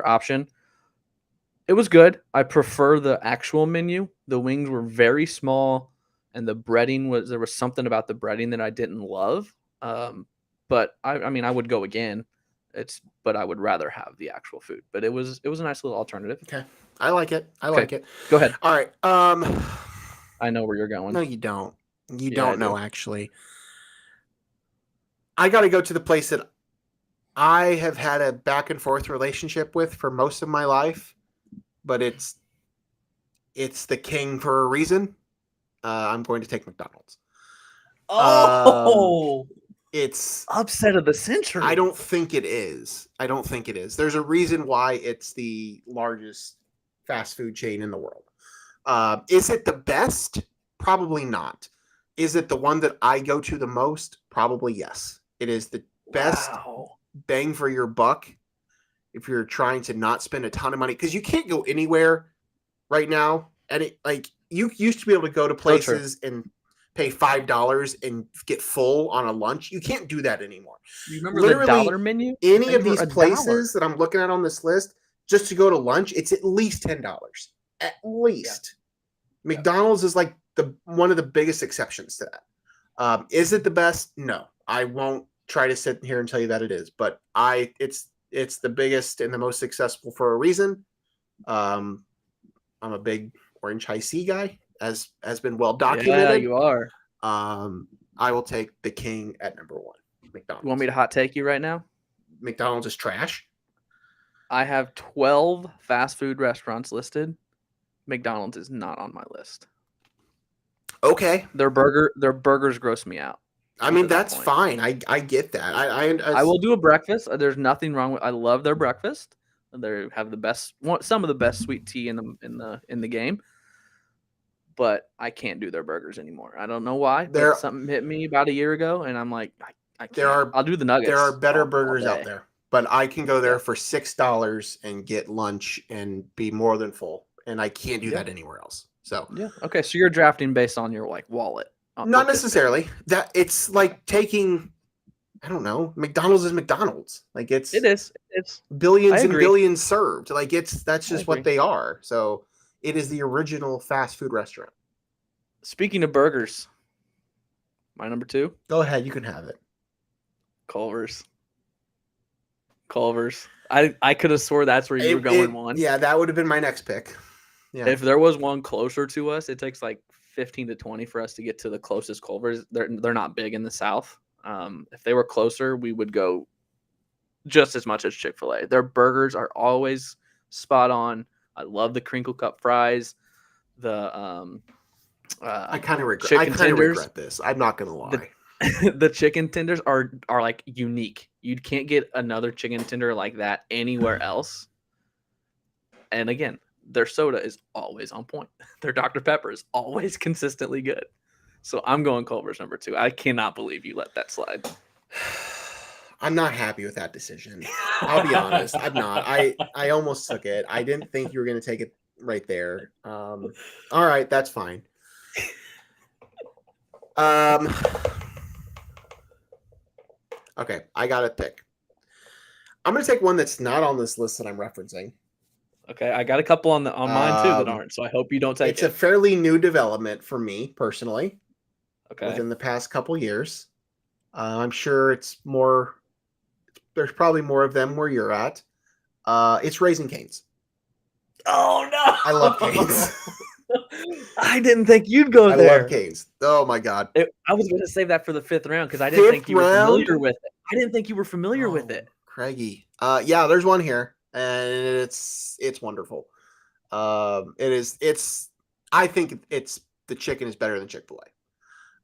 option. It was good. I prefer the actual menu. The wings were very small, and the breading there was something about the breading that I didn't love. But I mean, I would go again. But I would rather have the actual food. But it was a nice little alternative. Okay, I like it. Like it. Go ahead. All right. I know where you're going. No, you don't. You don't know actually. I got to go to the place that I have had a back and forth relationship with for most of my life, but it's the king for a reason. I'm going to take McDonald's. It's upset of the century. I don't think it is. There's a reason why it's the largest fast food chain in the world. Is it the best? Probably not. Is it the one that I go to the most? Probably yes. It is the best bang for your buck if you're trying to not spend a ton of money, because you can't go anywhere right now. And you used to be able to go to places and pay $5 and get full on a lunch. You can't do that anymore. You remember Literally, the dollar menu? Any They of were these $1. places that I'm looking at on this list, just to go to lunch, it's at least $10. At least. Yeah. McDonald's is like one of the biggest exceptions to that. Is it the best? No. I won't try to sit here and tell you that it is, but it's the biggest and the most successful for a reason. I'm a big orange high C guy, as has been well documented. Yeah, you are. I will take the king at number 1. McDonald's. You want me to hot take you right now? McDonald's is trash. I have 12 fast food restaurants listed. McDonald's is not on my list. Okay. Their burgers gross me out. I mean, that's fine. I get that. I will do a breakfast. There's nothing wrong with. I love their breakfast. They have some of the best sweet tea in the game. But I can't do their burgers anymore. I don't know why. But something hit me about a year ago, and I'm like, I can't. I'll do the nuggets. There are better burgers out there, but I can go there for $6 and get lunch and be more than full, and I can't do that anywhere else. So yeah, okay. So you're drafting based on your wallet. Not necessarily. That it's like taking, I don't know, McDonald's is McDonald's. Like it is. It's billions and billions served. Like that's just what they are. So it is the original fast food restaurant. Speaking of burgers, my number 2. Go ahead, you can have it. Culver's. I could have swore that's where you were going one. Yeah, that would have been my next pick. Yeah. If there was one closer to us, it takes like 15 to 20 for us to get to the closest Culver's. They're not big in the South. If they were closer, we would go just as much as Chick-fil-A. Their burgers are always spot on. I love the crinkle cut fries. I kind of regret this. I'm not gonna lie. The chicken tenders are like unique. You can't get another chicken tender like that anywhere else. And again, their soda is always on point. Their Dr. Pepper is always consistently good. So I'm going Culver's number 2. I cannot believe you let that slide. I'm not happy with that decision. I'll be honest. I'm not. I almost took it. I didn't think you were going to take it right there. All right, that's fine. Okay, I got a pick. I'm going to take one that's not on this list that I'm referencing. Okay, I got a couple on mine too that aren't, so I hope you don't take it. It's a fairly new development for me personally. Okay. Within the past couple years. I'm sure it's more. There's probably more of them where you're at. It's Raising Cane's. Oh no! I love Cane's. I didn't think you'd go there. I love Cane's. Oh my god! I was going to save that for the 5th round because I didn't think you were familiar with it. I didn't think you were familiar with it. Craigie. Yeah, there's one here, and it's wonderful. It is. It's. I think the chicken is better than Chick-fil-A.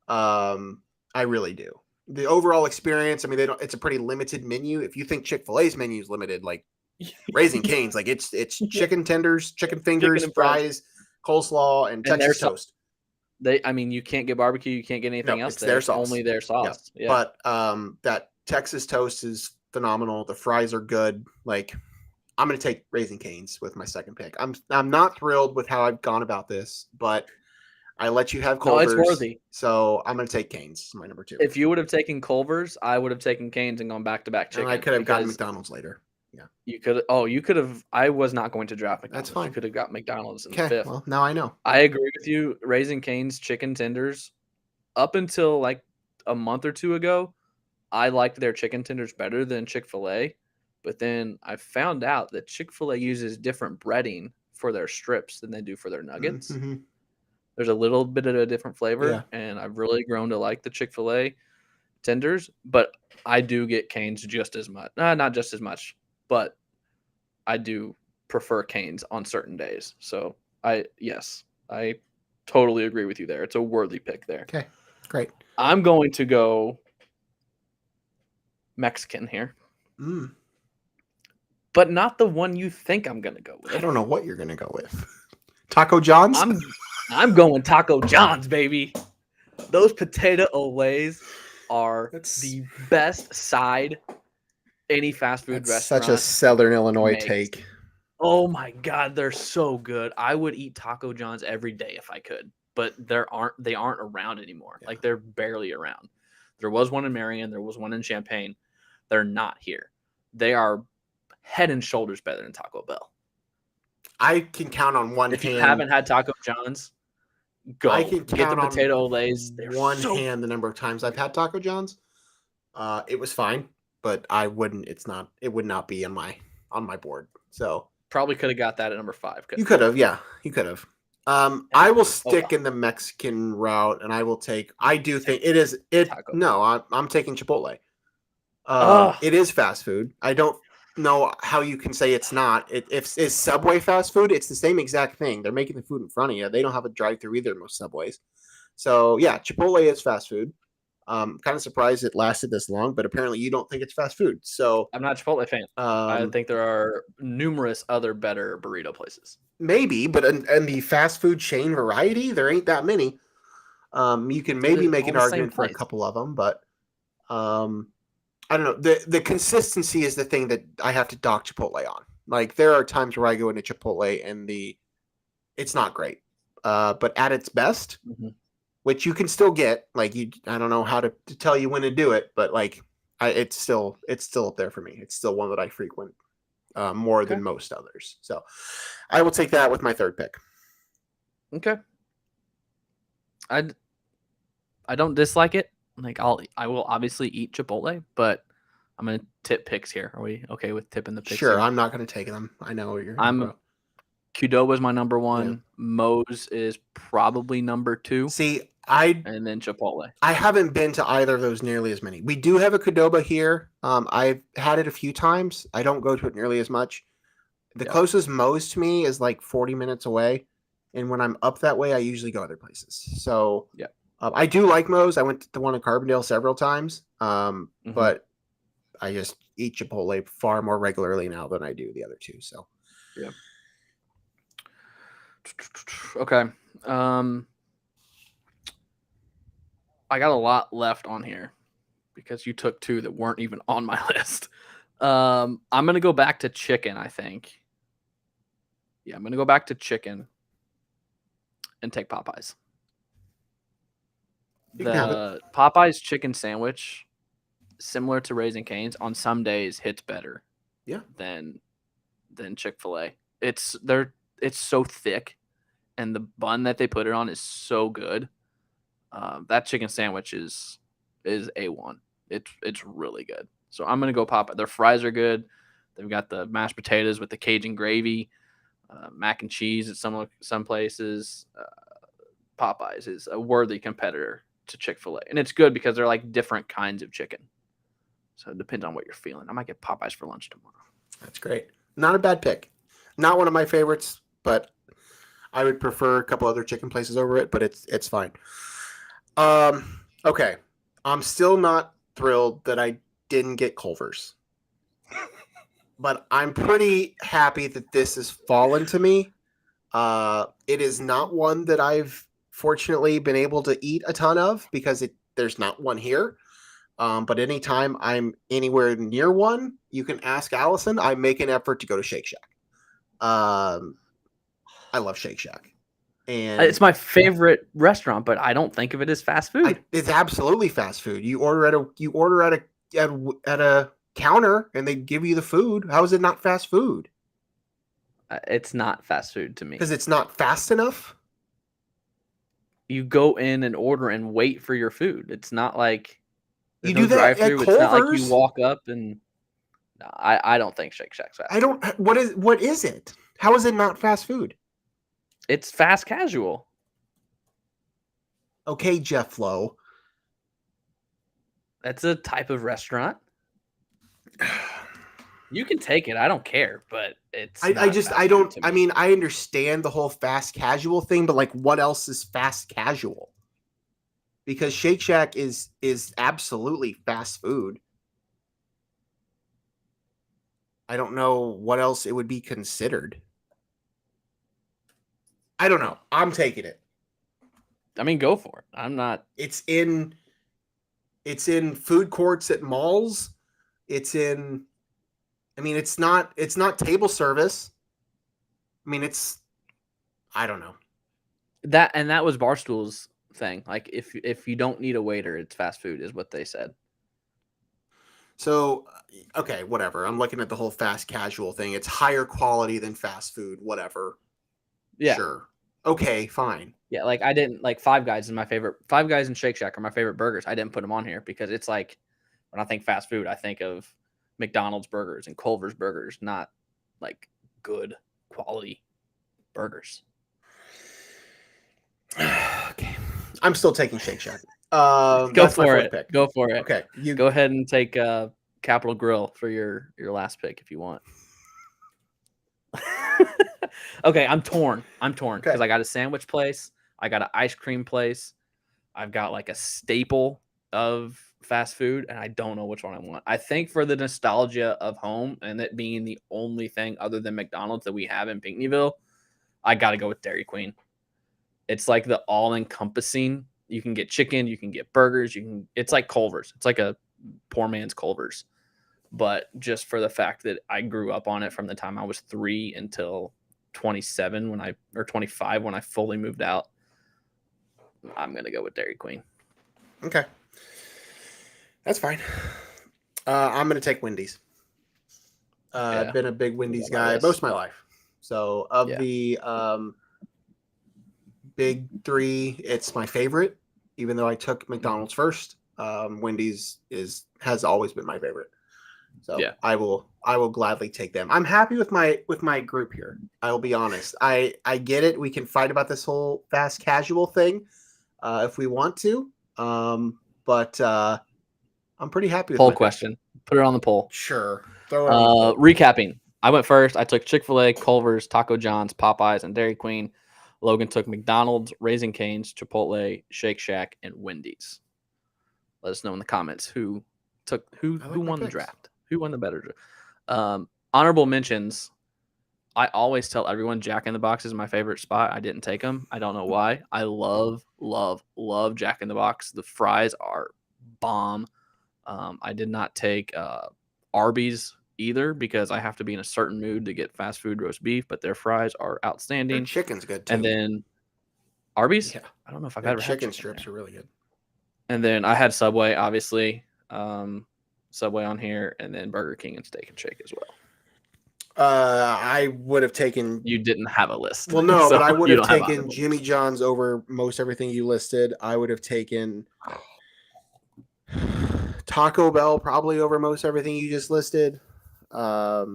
I really do. The overall experience, I mean, it's a pretty limited menu. If you think Chick-fil-A's menu is limited, like Raising Cane's, like it's chicken tenders, chicken fingers, fries, coleslaw, and Texas toast. You can't get barbecue, you can't get anything else. It's their sauce. Only their sauce. Yeah. But that Texas toast is phenomenal. The fries are good. Like, I'm going to take Raising Cane's with my second pick. I'm not thrilled with how I've gone about this, but I let you have Culver's. No, it's worthy. So I'm going to take Cane's, my number 2. If you would have taken Culver's, I would have taken Cane's and gone back-to-back chicken. And I could have gotten McDonald's later. Yeah. You could have. I was not going to draft McDonald's. That's fine. You could have got McDonald's in the 5th. Well, now I know. I agree with you. Raising Cane's chicken tenders, up until like a month or 2 ago, I liked their chicken tenders better than Chick-fil-A. But then I found out that Chick-fil-A uses different breading for their strips than they do for their nuggets. Mm-hmm. There's a little bit of a different flavor, yeah. And I've really grown to like the Chick-fil-A tenders. But I do get Cane's just as much. Not just as much, but I do prefer Cane's on certain days. So I totally agree with you there. It's a worthy pick there. Okay, great. I'm going to go Mexican here. But not the one you think I'm going to go with. I don't know what you're going to go with. Taco John's? I'm going Taco John's, baby. Those potato olays are the best side any fast food restaurant. Such a Southern Illinois take. Oh my God, they're so good. I would eat Taco John's every day if I could. but they aren't around anymore. Yeah. Like they're barely around. There was one in Marion, there was one in Champaign. They're not here. They are head and shoulders better than Taco Bell. I can count on one If hand. you haven't had Taco John's, go. I can Get the count potato on olays. They're one so hand the number of times I've had Taco John's. It was fine, but I wouldn't. It would not be on my board. So probably could have got that at number 5. you could have, yeah, you could have. I will stick in the Mexican route, and I will take. I do think it is. Taco. No, I'm taking Chipotle. Ugh. It is fast food. I don't know how you can say it's not. If it's Subway fast food, it's the same exact thing. They're making the food in front of you. They don't have a drive-through either, most Subways. So yeah, Chipotle is fast food. Kind of surprised it lasted this long, but apparently you don't think it's fast food. So I'm not a Chipotle fan. I think there are numerous other better burrito places. Maybe, but in the fast food chain variety, there ain't that many. You can maybe make an argument for a couple of them, but I don't know. The consistency is the thing that I have to dock Chipotle on. Like there are times where I go into Chipotle and it's not great. But at its best, which you can still get, like I don't know how to tell you when to do it, but like it's still up there for me. It's still one that I frequent more than most others. So I will take that with my third pick. Okay. I don't dislike it. Like I will obviously eat Chipotle, but I'm gonna tip picks here. Are we okay with tipping the picks? Sure, here? I'm not gonna take them. I know what you're. Qdoba is my number 1. Yeah. Moe's is probably number 2. See, and then Chipotle. I haven't been to either of those nearly as many. We do have a Qdoba here. I've had it a few times. I don't go to it nearly as much. The closest Moe's to me is like 40 minutes away, and when I'm up that way, I usually go other places. So yeah. I do like Moe's. I went to the one in Carbondale several times, but I just eat Chipotle far more regularly now than I do the other two. So, yeah. Okay. I got a lot left on here because you took 2 that weren't even on my list. I'm going to go back to chicken, I think. Yeah, I'm going to go back to chicken and take Popeyes. The Popeyes chicken sandwich, similar to Raising Cane's, on some days hits better. Yeah. Than Chick-fil-A. It's so thick, and the bun that they put it on is so good. That chicken sandwich is A1. It's really good. So I'm gonna go Popeye. Their fries are good. They've got the mashed potatoes with the Cajun gravy, mac and cheese at some places. Popeyes is a worthy competitor to Chick-fil-A, and it's good because they're like different kinds of chicken. So it depends on what you're feeling. I might get Popeyes for lunch tomorrow. That's great. Not a bad pick. Not one of my favorites, but I would prefer a couple other chicken places over it, but it's fine. Okay. I'm still not thrilled that I didn't get Culver's. But I'm pretty happy that this has fallen to me. It is not one that I've fortunately been able to eat a ton of because there's not one here. But anytime I'm anywhere near one, you can ask Allison. I make an effort to go to Shake Shack. I love Shake Shack, and it's my favorite restaurant. But I don't think of it as fast food. It's absolutely fast food. You order at a counter, and they give you the food. How is it not fast food? It's not fast food to me because it's not fast enough. You go in and order and wait for your food. It's not like you do that at Culver's. It's not like you walk up and. No, I don't think Shake Shack's fast. I don't. What is it? How is it not fast food? It's fast casual. Okay, Jeff Lowe. That's a type of restaurant. You can take it. I don't care, but it's. I don't. I mean, I understand the whole fast casual thing, but like, what else is fast casual? Because Shake Shack is absolutely fast food. I don't know what else it would be considered. I don't know. I'm taking it. I mean, go for it. I'm not. It's in food courts at malls. It's not table service. I mean, I don't know. That was Barstool's thing. Like if you don't need a waiter, it's fast food, is what they said. So, okay, whatever. I'm looking at the whole fast casual thing. It's higher quality than fast food, whatever. Yeah. Sure. Okay, fine. Yeah, like I didn't like Five Guys is my favorite. Five Guys and Shake Shack are my favorite burgers. I didn't put them on here because it's like when I think fast food, I think of McDonald's burgers and Culver's burgers, not like good quality burgers. Okay. I'm still taking Shake Shack. Go That's my for fourth it. pick. Go for it. Okay. You Go ahead and take Capital Grill for your last pick if you want. Okay, I'm torn because Okay. I got a sandwich place, I got an ice cream place, I've got like a staple of fast food, and I don't know which one I want. I think for the nostalgia of home and it being the only thing other than McDonald's that we have in Pinckneyville, I got to go with Dairy Queen. It's like the all-encompassing. You can get chicken, you can get burgers, it's like Culver's. It's like a poor man's Culver's. But just for the fact that I grew up on it from the time I was 3 until 27 or 25 when I fully moved out, I'm going to go with Dairy Queen. Okay. That's fine. I'm going to take Wendy's. I've been a big Wendy's guy most of my life. So of the big 3, it's my favorite, even though I took McDonald's first. Wendy's has always been my favorite. So I will gladly take them. I'm happy with my group here. I will be honest. I get it. We can fight about this whole fast casual thing if we want to. But I'm pretty happy with Poll question. Put it on the poll. Sure. Throw it on. Recapping. I went first. I took Chick-fil-A, Culver's, Taco John's, Popeyes, and Dairy Queen. Logan took McDonald's, Raising Cane's, Chipotle, Shake Shack, and Wendy's. Let us know in the comments who won the draft. Who won the better draft? Honorable mentions. I always tell everyone Jack in the Box is my favorite spot. I didn't take them. I don't know why. I love Jack in the Box. The fries are bomb. I did not take Arby's either because I have to be in a certain mood to get fast food roast beef, but their fries are outstanding. Their chicken's good too. And then Arby's? Yeah. I don't know if I've Their ever had chicken strips are really good. And then I had Subway, obviously. Subway on here, and then Burger King and Steak and Shake as well. I would have taken. You didn't have a list. Well, no, so but I would have have taken Jimmy John's over most everything you listed. I would have taken Taco Bell probably over most everything you just listed. Yeah.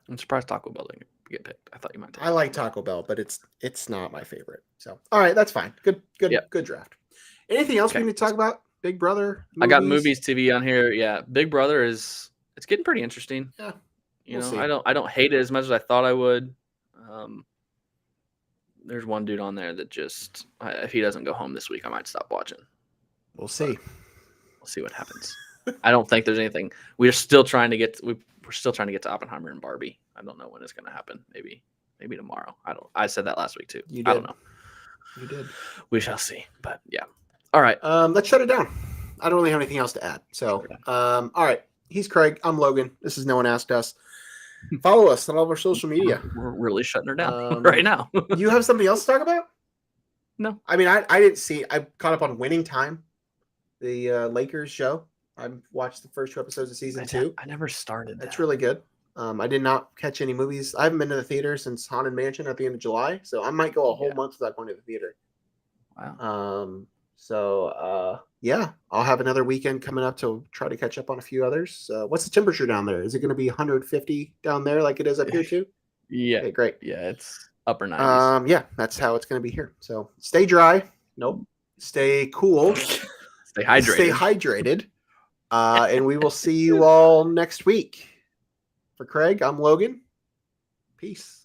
I'm surprised Taco Bell didn't get picked. I thought you might take I like Taco Bell, but it's not my favorite. So, all right, that's fine. Good draft. Anything else we need to talk about? Big Brother? Movies? I got movies TV on here. Yeah, Big Brother it's getting pretty interesting. Yeah. We'll see. I don't hate it as much as I thought I would. There's one dude on there that just if he doesn't go home this week, I might stop watching. We'll see. We'll see what happens. I don't think there's anything. We're still trying to get to Oppenheimer and Barbie. I don't know when it's going to happen. Maybe tomorrow. I said that last week too. I don't know. You did. We shall see. But yeah. All right. Let's shut it down. I don't really have anything else to add. So, all right. He's Craig. I'm Logan. This is No One Asked Us. Follow us on all of our social media. We're really shutting her down right now. You have something else to talk about? No. I mean, I didn't see. I caught up on Winning Time, the Lakers show. I watched the first 2 episodes of season 2. I never started that. It's really good. I did not catch any movies. I haven't been to the theater since Haunted Mansion at the end of July, so I might go a whole month without going to the theater. Wow. Yeah, I'll have another weekend coming up to try to catch up on a few others. What's the temperature down there? Is it going to be 150 down there like it is up here too? Yeah. Okay, great. Yeah, it's upper 90s. Yeah, that's how it's going to be here. So stay dry. Nope. Stay cool. Stay hydrated. Stay hydrated. And we will see you all next week. For Craig, I'm Logan. Peace.